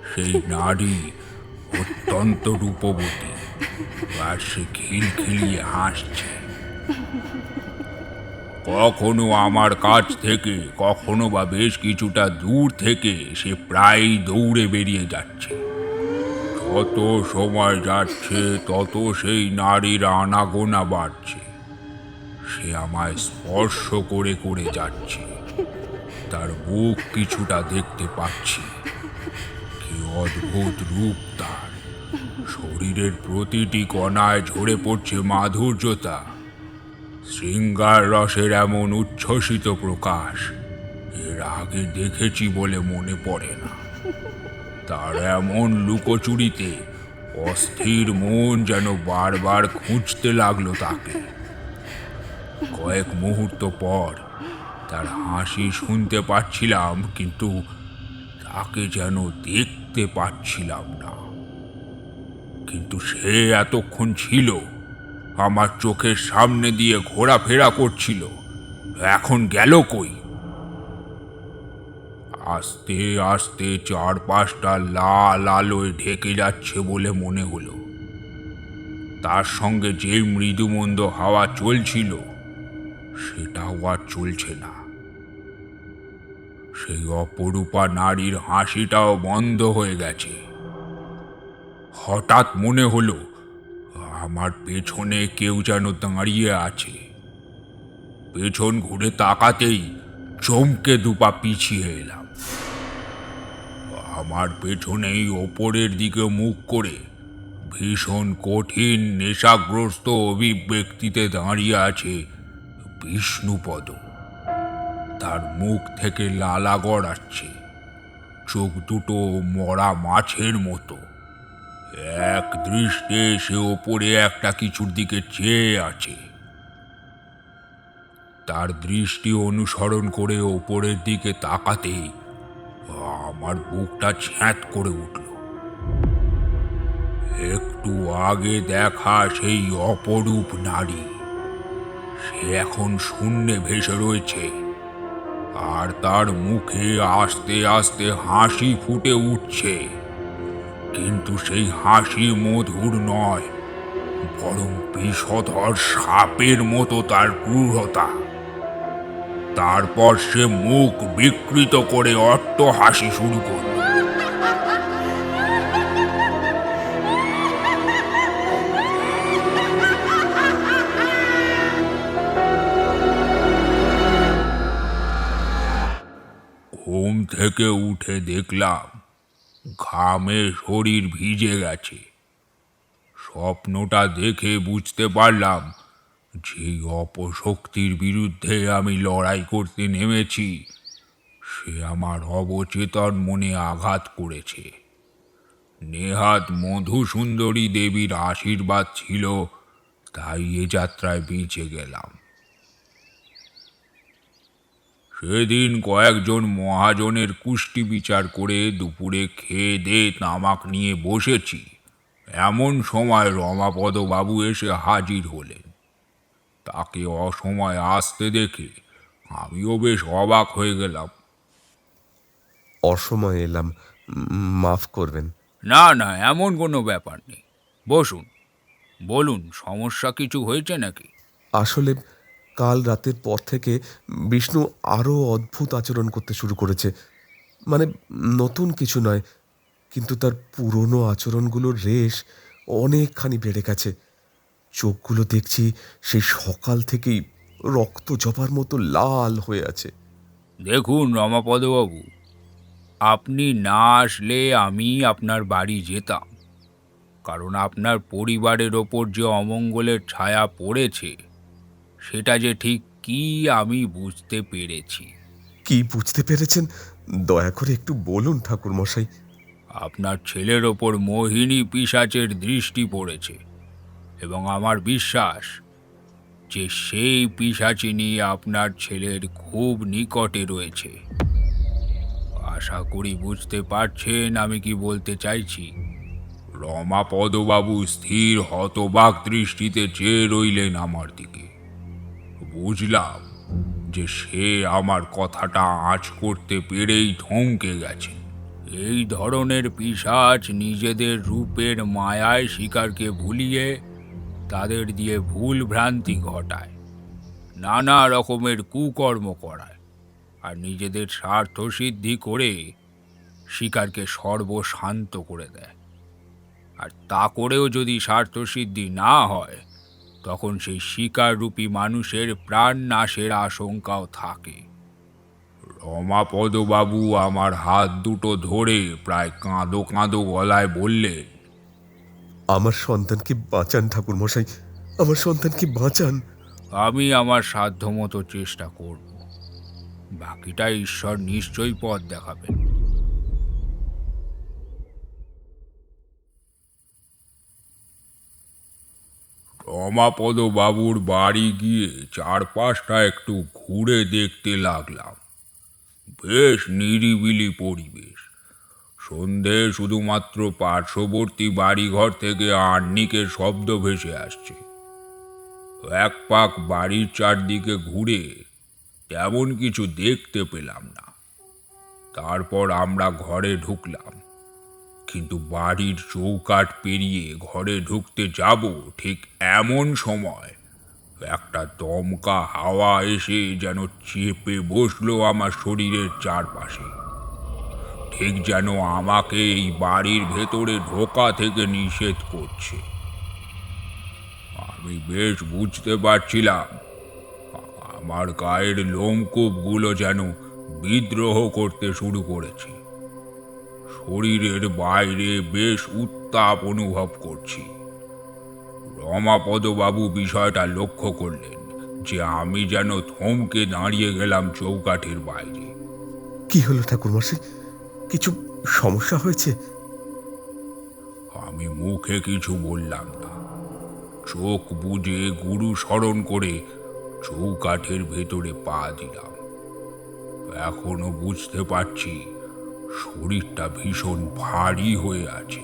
সেই নারী অত্যন্ত রূপবতী, আর সে খিলখিলিয়ে হাসছে। কখনো আমার কাছ থেকে, কখনো বা বেশ কিছুটা দূর থেকে সে প্রায় দৌড়ে বেরিয়ে যাচ্ছে। যত সময় যাচ্ছে তত সেই নারীর আনাগোনা বাড়ছে। সে আমায় স্পর্শ করে করে যাচ্ছে। তার মুখ কিছুটা দেখতে পাচ্ছি। কি অদ্ভুত রূপ তার! শরীরের প্রতিটি কণায় ঝরে পড়ছে মাধুর্যতা। শৃঙ্গার রসের এমন উচ্ছ্বসিত প্রকাশ এর আগে দেখেছি বলে মনে পড়ে না। তার এমন লুকোচুরিতে অস্থির মন যেন বারবার খুঁজতে লাগলো তাকে। কয়েক মুহূর্ত পর তার হাসি শুনতে পাচ্ছিলাম, কিন্তু তাকে যেন দেখতে পাচ্ছিলাম না। কিন্তু সে এতক্ষণ ছিল, আমার চোখের সামনে দিয়ে ঘোরাফেরা করছিল। এখন গেল কই? আস্তে আস্তে চারপাশটা লাল আলোয় ঢেকে যাচ্ছে বলে মনে হলো। তার সঙ্গে যে মৃদুমন্দ হাওয়া চলছিল সেটাও আর চলছে না। সেই অপরূপা নারীর হাসিটাও বন্ধ হয়ে গেছে। হঠাৎ মনে হলো আমার পেছনে কেউ যেন দাঁড়িয়ে আছে। পেছন ঘুরে তাকাতেই চমকে দুপা পিছিয়ে এলাম। আমার পেছনেই ওপরের দিকে মুখ করে ভীষণ কঠিন নেশাগ্রস্ত অভিব্যক্তিতে দাঁড়িয়ে আছে বিষ্ণুপদ। তার মুখ থেকে লালা গড়াচ্ছে, চোখ দুটো মরা মাছের মতো। এক দৃষ্টে সে ওপরে একটা কিছুর দিকে চেয়ে আছে। তার দৃষ্টি অনুসরণ করে ওপরের দিকে তাকাতেই আমার বুকটা ছ্যাঁত করে উঠল। একটু আগে দেখা সেই অপরূপ নারী, সে এখন শূন্যে ভেসে রয়েছে, আর তার মুখে আস্তে আস্তে হাসি ফুটে উঠছে। কিন্তু সেই হাসি মধুর নয়, বরং বিষধর সাপের মতো তার ক্রূরতা। তারপর সে মুখ বিকৃত করে অট্টহাসি শুরু করল। ঘুম থেকে উঠে দেখলাম ঘামে শরীর ভিজে গেছে। স্বপ্নটা দেখে বুঝতে পারলাম যে অপশক্তির বিরুদ্ধে আমি লড়াই করতে নেমেছি সে আমার অবচেতন মনে আঘাত করেছে। নেহাত মধুসুন্দরী দেবীর আশীর্বাদ ছিল, তাই এ যাত্রায় বেঁচে গেলাম। সেদিন কয়েকজন মহাজনের কুষ্টি বিচার করে দুপুরে খেয়ে দিয়ে তামাক নিয়ে বসেছি, এমন সময় রমাপদ বাবু এসে হাজির হলেন। তাকে অসময়ে আসতে দেখে আমিও বেশ অবাক হয়ে গেলাম। অসময়ে এলাম, মাফ করবেন। না না, এমন কোনো ব্যাপার নেই, বসুন। বলুন, সমস্যা কিছু হয়েছে নাকি? আসলে কাল রাতের পর থেকে বিষ্ণু আরও অদ্ভুত আচরণ করতে শুরু করেছে। মানে নতুন কিছু নয়, কিন্তু তার পুরনো আচরণগুলোর রেশ অনেকখানি বেড়ে গেছে। চোখগুলো দেখছি সেই সকাল থেকেই রক্ত জবার মতো লাল হয়ে আছে। দেখুন রমাপদবাবু, আপনি না আসলে আমি আপনার বাড়ি যেতাম, কারণ আপনার পরিবারের ওপর যে অমঙ্গলের ছায়া পড়েছে সেটা যে ঠিক কি আমি বুঝতে পেরেছি। কি বুঝতে পেরেছেন দয়া করে একটু বলুন ঠাকুরমশাই। আপনার ছেলের ওপর মোহিনী পিশাচের দৃষ্টি পড়েছে, এবং আমার বিশ্বাস যে সেই পিশাচিনী আপনার ছেলের খুব নিকটে রয়েছে। আশা করি বুঝতে পারছেন আমি কি বলতে চাইছি। রমাপদবাবু স্থির হতবাক দৃষ্টিতে চেয়ে রইলেন আমার দিকে। বুঝলাম যে সে আমার কথাটা আঁচ করতে পেরেই থমকে গেছে। এই ধরনের পিশাচ নিজেদের রূপের মায়ায় শিকারকে ভুলিয়ে তাদের দিয়ে ভুল ভ্রান্তি ঘটায়, নানা রকমের কুকর্ম করায়, আর নিজেদের স্বার্থ সিদ্ধি করে শিকারকে সর্বশান্ত করে দেয়। আর তা করেও যদি স্বার্থ সিদ্ধি না হয়, তখন সেই শিকাররূপী মানুষের প্রাণ নাশের আশঙ্কাও থাকে। রমাপদবাবু আমার হাত দুটো ধরে প্রায় কাঁদো কাঁদো গলায় বললেন, আমার সন্তানকে বাঁচান ঠাকুরমশাই, আমার সন্তানকে বাঁচান। আমি আমার সাধ্যমতো চেষ্টা করব, বাকিটা ঈশ্বর নিশ্চয়ই পথ দেখাবেন। রমাপদ বাবুর বাড়ি গিয়ে চারপাশটা একটু ঘুরে দেখতে লাগলাম। বেশ নিরিবিলি পরিবেশ। সন্ধে শুধুমাত্র পার্শ্ববর্তী বাড়িঘর থেকে আহ্নিকের শব্দ ভেসে আসছে। এক পাক বাড়ির চারদিকে ঘুরে তেমন কিছু দেখতে পেলাম না। তারপর আমরা ঘরে ঢুকলাম, কিন্তু বাড়ির চৌকাঠ পেরিয়ে ঘরে ঢুকতে যাব ঠিক এমন সময় একটা দমকা হাওয়া এসে যেন চেপে বসলো আমার শরীরের চারপাশে, ঠিক যেন আমাকে এই বাড়ির ভেতরে ঢোকা থেকে নিষেধ করছে। আমি বেশ বুঝতে পারছিলাম আমার গায়ের লোমকূপগুলো যেন বিদ্রোহ করতে শুরু করেছে। শরীরের বাইরে বেশ উত্তাপ অনুভব করছি। রমাপদবাবু বিষয়টা লক্ষ্য করলেন যে আমি যেন থমকে দাঁড়িয়ে গেলাম চৌকাঠের বাইরে। কি হলো ঠাকুরমশাই, কিছু সমস্যা হয়েছে? আমি মুখে কিছু বললাম না, চোখ বুজে গুরু স্মরণ করে চৌকাঠের ভেতরে পা দিলাম। এখনো বুঝতে পারছি শরীরটা ভীষণ ভারী হয়ে আছে।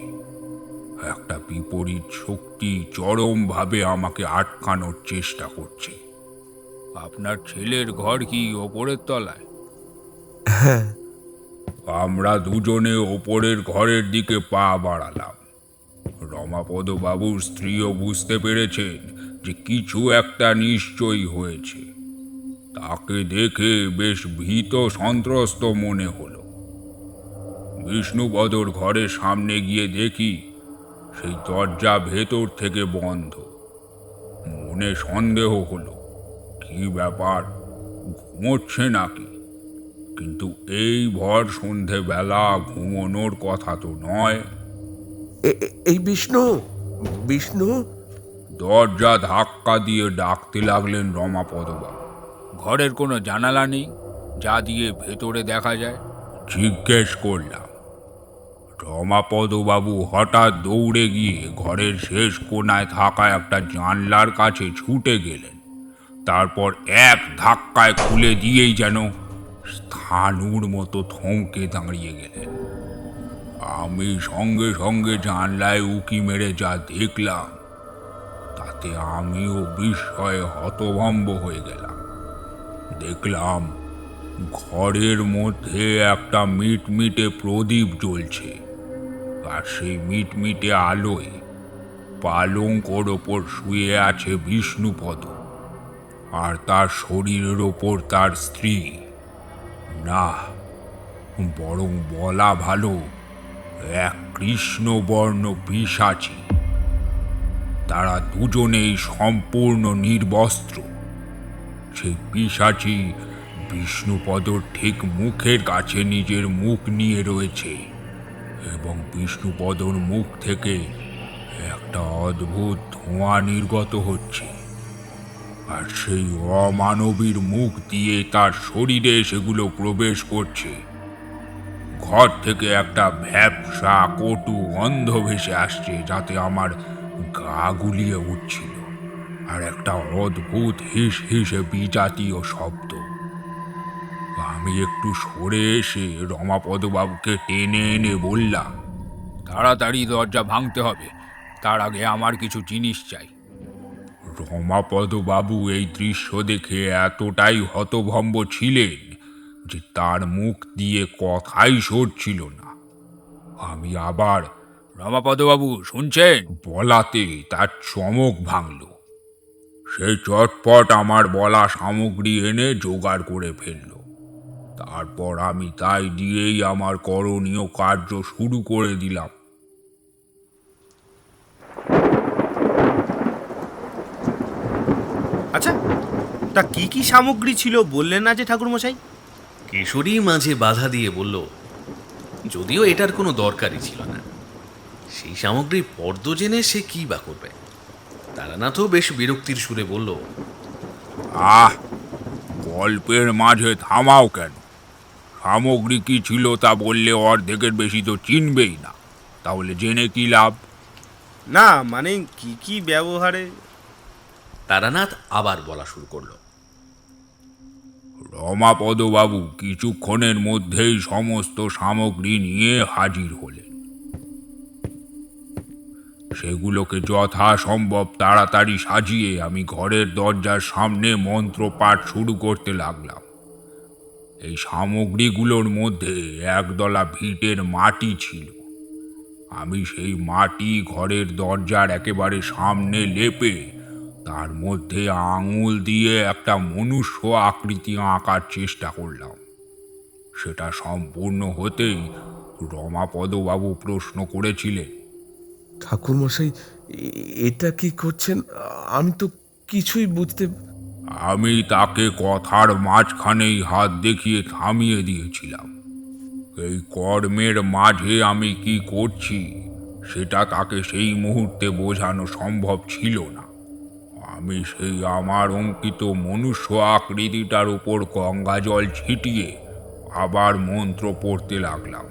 একটা বিপরীত শক্তি চরমভাবে আমাকে আটকানোর চেষ্টা করছে। আপনার ছেলের ঘর কি ওপরের তলায়? হ্যাঁ। আমরা দুজনে ওপরের ঘরের দিকে পা বাড়ালাম। রমাপদ বাবুর স্ত্রীও বুঝতে পেরেছেন যে কিছু একটা নিশ্চয়ই হয়েছে। তাকে দেখে বেশ ভীত সন্ত্রস্ত মনে হলো। বিষ্ণুপদর ঘরের সামনে গিয়ে দেখি সেই দরজা ভেতর থেকে বন্ধ। মনে সন্দেহ হলো, কি ব্যাপার, ঘুমোচ্ছে নাকি? কিন্তু এই ভর সন্ধেবেলা ঘুমোনোর কথা তো নয়। এই বিষ্ণু, বিষ্ণু! দরজা ধাক্কা দিয়ে ডাকতে লাগলেন রমাপদবাবু। ঘরের কোনো জানালা নেই যা দিয়ে ভেতরে দেখা যায়? জিজ্ঞেস করলাম। রমাপদবাবু হঠাৎ দৌড়ে গিয়ে ঘরের শেষ কোণায় থাকা একটা জানলার কাছে ছুটে গেলেন। তারপর এক ধাক্কায় খুলে দিয়েই যেন স্থাণুর মতো থমকে দাঁড়িয়ে গেলেন। আমি সঙ্গে সঙ্গে জানলায় উকি মেরে যা দেখলাম তাতে আমিও বিস্ময়ে হতভম্ব হয়ে গেলাম। দেখলাম ঘরের মধ্যে একটা মিটমিটে প্রদীপ জ্বলছে, আর সেই মিটমিটে আলোয় পালঙ্কর ওপর শুয়ে আছে বিষ্ণুপদ, আর তার শরীরের ওপর তার স্ত্রী, না বরং বলা ভালো এক কৃষ্ণবর্ণ পিশাচী। তারা দুজনেই সম্পূর্ণ নির্বস্ত্র। সেই পিশাচী বিষ্ণুপদর ঠিক মুখের কাছে নিজের মুখ নিয়ে রয়েছে, এবং বিষ্ণুপদর মুখ থেকে একটা অদ্ভুত ধোঁয়া নির্গত হচ্ছে, আর সেই অমানবীর মুখ দিয়ে তার শরীরে সেগুলো প্রবেশ করছে। ঘর থেকে একটা ভ্যাপসা কটু গন্ধ ভেসে আসছে, যাতে আমার গা গুলিয়ে উঠছিল, আর একটা অদ্ভুত হিস হিসে বিজাতীয় শব্দ। আমি একটু সরে এসে রমাপদবাবুকে টেনে এনে বললাম, তাড়াতাড়ি দরজা ভাঙতে হবে, তার আগে আমার কিছু জিনিস চাই। রমাপদবাবু এই দৃশ্য দেখে এতটাই হতভম্ব ছিলেন যে তার মুখ দিয়ে কথাই সরছিল না। আমি আবার, রমাপদবাবু শুনছেন বলাতে তার চমক ভাঙল। সে চটপট আমার বলা সামগ্রী এনে জোগাড় করে ফেলল। তারপর আমি তাই দিয়েই আমার করণীয় কার্য শুরু করে দিলাম। আচ্ছা, তা কি কি সামগ্রী ছিল বললেন না যে ঠাকুরমশাই? কিশোরী মাঝে বাধা দিয়ে বলল, যদিও এটার কোনো দরকারই ছিল না। সেই সামগ্রী পর্দ জেনে সে কি বা করবে। তারানাথও বেশ বিরক্তির সুরে বলল, আহ, গল্পের মাঝে থামাও কেন? সামগ্রী কি ছিল তা বললে অর্ধেকের বেশি তো চিনবেই না, তাহলে জেনে কি লাভ? না মানে কি কি ব্যবহারে। তারানাথ আবার বলা শুরু করলো, রমাপদবাবু কিছুক্ষণের মধ্যেই সমস্ত সামগ্রী নিয়ে হাজির হলেন। সেগুলোকে যথাসম্ভব তাড়াতাড়ি সাজিয়ে আমি ঘরের দরজার সামনে মন্ত্রপাঠ শুরু করতে লাগলাম। এই সামগ্রীগুলোর মধ্যে একদলা ভিটের মাটি ছিল। আমি সেই মাটি ঘরের দরজার একেবারে সামনে লেপে তার মধ্যে আঙুল দিয়ে একটা মনুষ্য আকৃতি আঁকার চেষ্টা করলাম। সেটা সম্পূর্ণ হতেই রমাপদবাবু প্রশ্ন করেছিলেন, ঠাকুরমশাই, এটা কি করছেন? আমি তো কিছুই বুঝতে। আমি তাকে কথার মাঝখানেই হাত দেখিয়ে থামিয়ে দিয়েছিলাম। এই কর্মের মাঝে আমি কি করছি সেটা তাকে সেই মুহূর্তে বোঝানো সম্ভব ছিল না। আমি সেই আমার অঙ্কিত মনুষ্য আকৃতিটার উপর গঙ্গা জল ছিটিয়ে আবার মন্ত্র পড়তে লাগলাম।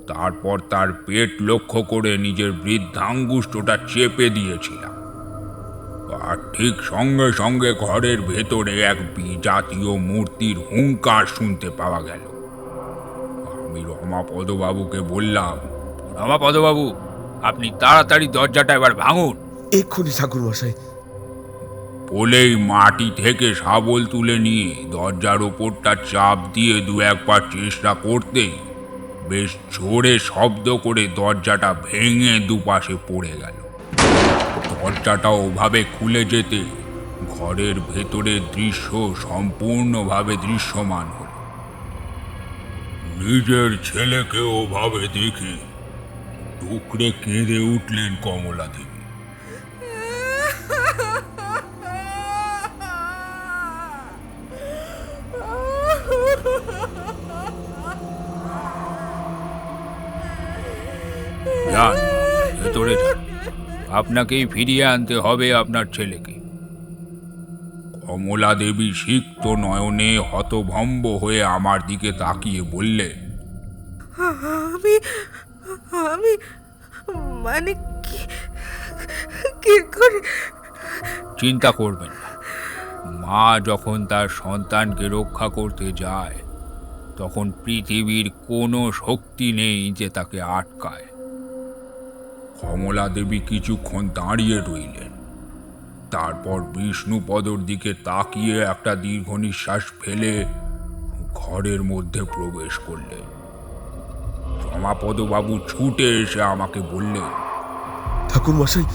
তারপর তার পেট লক্ষ্য করে নিজের বৃদ্ধাঙ্গুষ্ঠটা চেপে দিয়েছিলাম, আর ঠিক সঙ্গে সঙ্গে ঘরের ভেতরে এক বিজাতীয় মূর্তির হুঙ্কার শুনতে পাওয়া গেল। আমি রমাপদবাবুকে বললাম, রমাপদবাবু, আপনি তাড়াতাড়ি দরজাটা এবার ভাঙুন। এক্ষুনি ঠাকুরমশাই। বলেই মাটি থেকে শাবল তুলে নিয়ে দরজার ওপরটা চাপ দিয়ে দু একবার চেষ্টা করতেই বেশ জোরে শব্দ করে দরজাটা ভেঙে দুপাশে পড়ে গেল। দরজাটা ওভাবে খুলে যেতে ঘরের ভেতরের দৃশ্য সম্পূর্ণভাবে দৃশ্যমান হল। নিজের ছেলেকে ওভাবে দেখে টুকরে কেঁদে উঠলেন কমলা দেবী। যান, ভেতরে যান, আপনাকেই ফিরিয়ে আনতে হবে আপনার ছেলেকে। কমলা দেবী সিক্ত নয়নে হতভম্ব হয়ে আমার দিকে তাকিয়ে বললেন, আমি আমি মানে কি কি করে চিন্তা করবেন না। মা যখন তার সন্তানকে রক্ষা করতে যায় তখন পৃথিবীর কোনো শক্তি নেই যে তাকে আটকায়। কমলা দেবী কিছুক্ষণ দাঁড়িয়ে রইলেন, তারপর বিষ্ণুপদর দিকে তাকিয়ে একটা দীর্ঘ নিঃশ্বাস ফেলে ঘরের মধ্যে প্রবেশ করলেন। রমাপদবাবু ছুটে এসে আমাকে বললেন, ঠাকুরমশাই,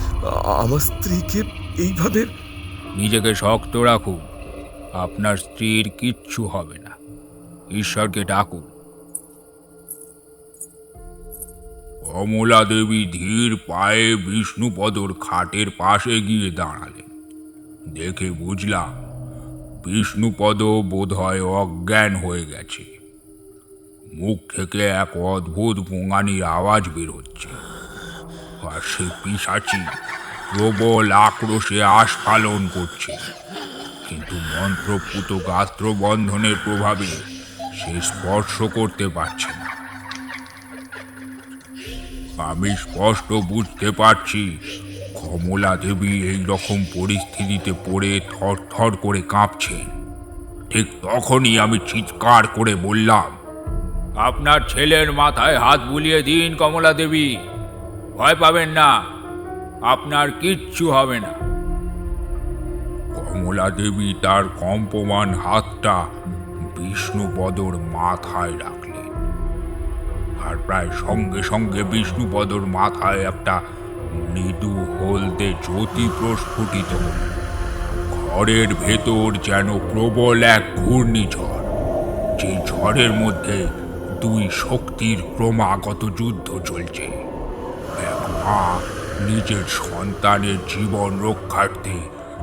আমার স্ত্রীকে এইভাবে... নিজেকে শক্ত রাখুন, আপনার স্ত্রীর কিচ্ছু হবে না, ঈশ্বরকে ডাকুন। কমলা দেবী ধীর পায়ে বিষ্ণুপদর খাটের পাশে গিয়ে দাঁড়ালেন। দেখে বুঝলাম বিষ্ণুপদ বোধহয় অজ্ঞান হয়ে গেছে। মুখ থেকে এক অদ্ভুত গোঙানির আওয়াজ বেরোচ্ছে, আর সে পিশাচি প্রবল আক্রোশে আস্ফালন করছে, কিন্তু মন্ত্রপুত গাত্রবন্ধনের প্রভাবে সে স্পর্শ করতে পারছে না। আমি স্পষ্ট বুঝতে পারছি কমলা দেবী এই রকম পরিস্থিতিতে পড়ে থরথর করে কাঁপছেন। ঠিক তখনই আমি চিৎকার করে বললাম, আপনার ছেলের মাথায় হাত বুলিয়ে দিন কমলা দেবী, ভয় পাবেন না, আপনার কিচ্ছু হবে না। কমলা দেবী তার কম্পমান হাতটা বিষ্ণুপদর মাথায় রাখলেন, আর প্রায় সঙ্গে সঙ্গে বিষ্ণুপদর মাথায় একটা মৃদু হলদে জ্যোতি প্রস্ফুটিত হল। ঘরের ভেতর যেন প্রবল এক ঘূর্ণিঝড়, যে ঝড়ের মধ্যে দুই শক্তির ক্রমাগত যুদ্ধ চলছে। এক মা নিজের সন্তানের জীবন রক্ষার্থে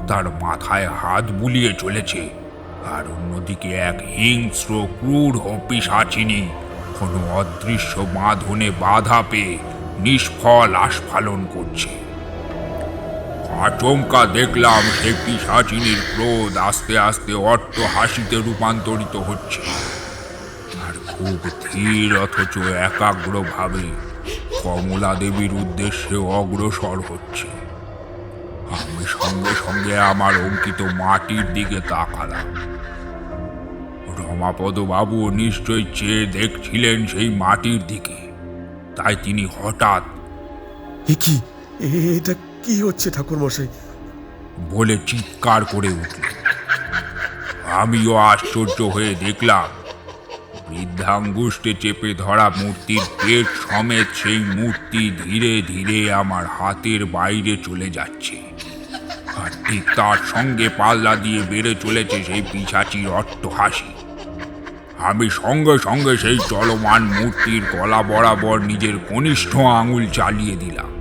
তার মাথায় হাত বুলিয়ে চলেছে, আর অন্যদিকে এক হিংস্র ক্রূর পিশাচিনী কোনো অদৃশ্য বাঁধনে বাধা পেয়ে নিষ্ফল আস্ফালন করছে। আচমকা দেখলাম সেই পিশাচিনীর ক্রোধ আস্তে আস্তে অট্ট হাসিতে রূপান্তরিত হচ্ছে, আর খুব ধীর অথচ একাগ্রভাবে কমলা দেবীর উদ্দেশ্যে অগ্রসর হচ্ছে। আমি সঙ্গে সঙ্গে আমার অঙ্কিত মাটির দিকে তাকালাম। রমাপদ বাবু নিশ্চয়ই চেয়ে দেখছিলেন সেই মাটির দিকে, তাই তিনি হঠাৎ এটা কি হচ্ছে ঠাকুরমশাই? বলে চিৎকার করে উঠলেন। আমিও আশ্চর্য হয়ে দেখলাম বৃদ্ধাঙ্গুষ্টে চেপে ধরা মূর্তির পেট সমেত সেই মূর্তি ধীরে ধীরে আমার হাতের বাইরে চলে যাচ্ছে, আর ঠিক তার সঙ্গে পাল্লা দিয়ে বেড়ে চলেছে সেই পিশাচির অট্টহাসি। আমি সঙ্গে সঙ্গে সেই চলমান মূর্তির গলা বরাবর নিজের কনিষ্ঠ আঙুল চালিয়ে দিলাম,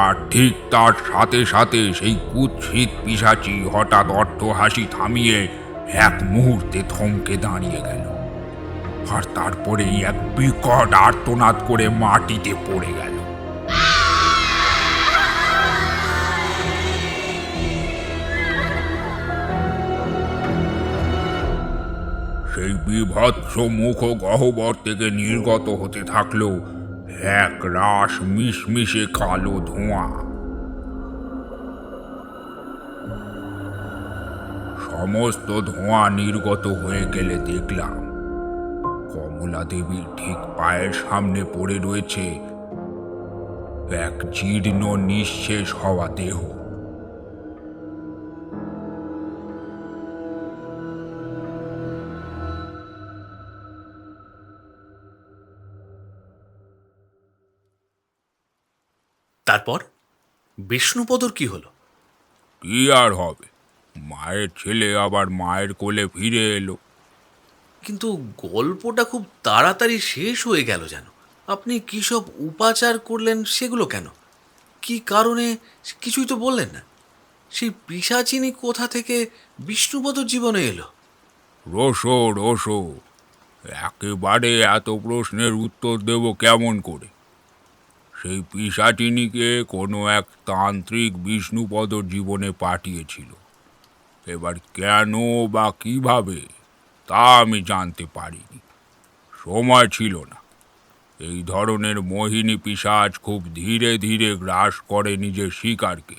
আর ঠিক তার সাথে সাথে সেই কুৎসিত পিশাচি হঠাৎ অট্টহাসি থামিয়ে এক মুহূর্তে থমকে দাঁড়িয়ে গেল, আর তারপরেই এক বিকট আর্তনাদ করে মাটিতে পড়ে গেল। সেই বিভৎস মুখ গহ্বর থেকে নির্গত হতে থাকলো এক রাশ মিশমিশে কালো ধোঁয়া। সমস্ত ধোঁয়া নির্গত হয়ে গেলে দেখলাম কমলা দেবীর ঠিক পায়ের সামনে পড়ে রয়েছে এক জীর্ণ নিঃশেষ হওয়া দেহ। তারপর বিষ্ণুপদর কি হলো? কি আর হবে, মায়ের ছেলে আবার মায়ের কোলে ফিরে এলো। কিন্তু গল্পটা খুব তাড়াতাড়ি শেষ হয়ে গেল যেন। আপনি কী সব উপাচার করলেন সেগুলো কেন? কি কারণে কিছুই তো বললেন না। সেই পিশাচিনী কোথা থেকে বিষ্ণুপদর জীবনে এলো? রোসো রোসো, একেবারে এত প্রশ্নের উত্তর দেব কেমন করে? সেই পিশাচিনীকে কোনো এক তান্ত্রিক বিষ্ণুপদর জীবনে পাঠিয়েছিল। এবার কেন বা কিভাবে তা আমি জানতে পারিনি, সময় ছিল না। এই ধরনের মোহিনী পিশাচ খুব ধীরে ধীরে গ্রাস করে নিজের শিকারকে।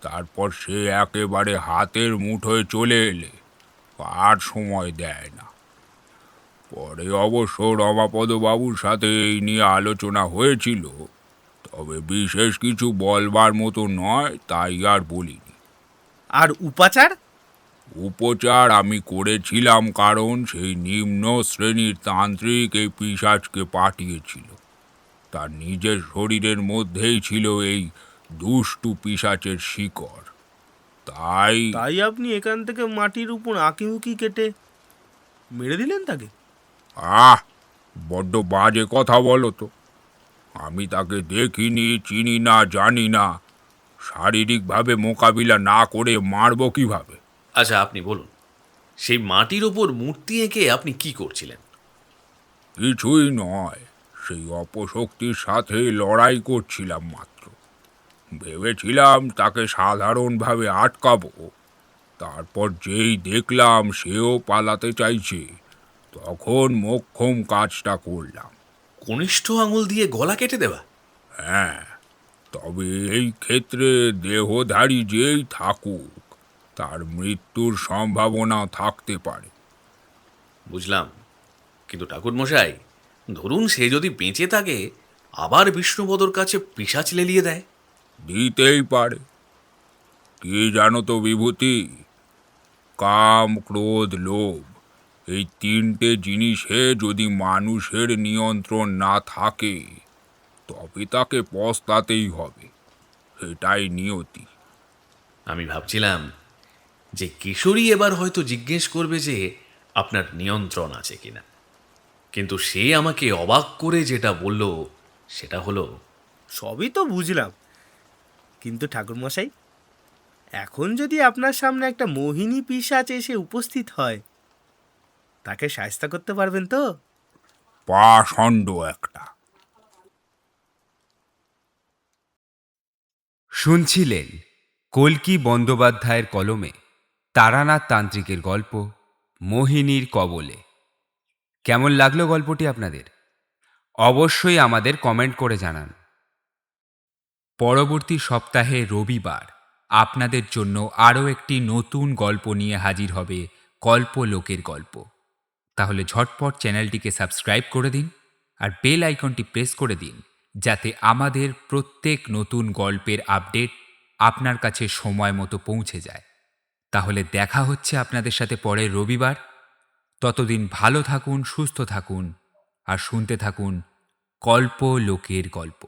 তারপর সে একেবারে হাতের মুঠোয় চলে এলে আর সময় দেয় না। পরে অবশ্য রমাপদ বাবুর সাথে এই নিয়ে আলোচনা হয়েছিল, তবে বিশেষ কিছু বলবার মতো নয়, তাই আর বলিনি। আর উপাচার? উপচার আমি করেছিলাম, কারণ সেই নিম্ন শ্রেণীর তান্ত্রিক এই পিশাচকে পাঠিয়েছিল। তার নিজের শরীরের মধ্যেই ছিল এই দুষ্টু পিশাচের শিকড়। তাই তাই আপনি এখান থেকে মাটির উপর আঁকিউকি কেটে মেরে দিলেন তাকে? আহ, বড্ড বাজে কথা বলো তো। আমি তাকে দেখিনি, চিনি না, জানি না। শারীরিকভাবে মোকাবিলা না করে মারব কিভাবে? আচ্ছা, আপনি বলুন, সেই মাটির ওপর মূর্তি এঁকে আপনি কি করছিলেন? কিছুই নয়, সেই অপশক্তির সাথে লড়াই করছিলাম মাত্র। ভেবেছিলাম তাকে সাধারণভাবে আটকাবো। তারপর যেই দেখলাম সেও পালাতে চাইছে, তখন মোক্ষম কাজটা করলাম। কনিষ্ঠ আঙুল দিয়ে গলা কেটে দেওয়া? হ্যাঁ, তবে এই ক্ষেত্রে দেহধারী যেই থাকুক, তার মৃত্যুর সম্ভাবনা থাকতে পারে। বুঝলাম, কিন্তু ঠাকুরমশাই, ধরুন সে যদি বেঁচে থাকে, আবার বিষ্ণুপদর কাছে পিশাচ লেলিয়ে দেয়? দিতেই পারে। কি জানো তো বিভূতি, কাম, ক্রোধ, লোভ, এই তিনটে জিনিসে যদি মানুষের নিয়ন্ত্রণ না থাকে, তবে তাকে পস্তাতেই হবে। এটাই নিয়তি। আমি ভাবছিলাম যে কিশোরী এবার হয়তো জিজ্ঞেস করবে যে আপনার নিয়ন্ত্রণ আছে কিনা, কিন্তু সে আমাকে অবাক করে যেটা বলল সেটা হলো, সবই তো বুঝলাম, কিন্তু ঠাকুরমশাই, এখন যদি আপনার সামনে একটা মোহিনী পিশাচ এসে উপস্থিত হয়, তাকে শায়েস্তা করতে পারবেন তো? পাষণ্ড একটা। শুনছিলেন কল্কি বন্দ্যোপাধ্যায়ের কলমে তারানাথ তান্ত্রিকের গল্প মোহিনীর কবলে। কেমন লাগলো গল্পটি আপনাদের? অবশ্যই আমাদের কমেন্ট করে জানান। পরবর্তী সপ্তাহে রবিবার আপনাদের জন্য আরও একটি নতুন গল্প নিয়ে হাজির হবে কল্পলোকের গল্প। তাহলে ঝটপট চ্যানেলটিকে সাবস্ক্রাইব করে দিন আর বেল আইকনটি প্রেস করে দিন, যাতে আমাদের প্রত্যেক নতুন গল্পের আপডেট আপনার কাছে সময় মতো পৌঁছে যায়। তাহলে দেখা হচ্ছে আপনাদের সাথে পরের রবিবার। ততদিন ভালো থাকুন, সুস্থ থাকুন আর শুনতে থাকুন কল্পলোকের গল্প।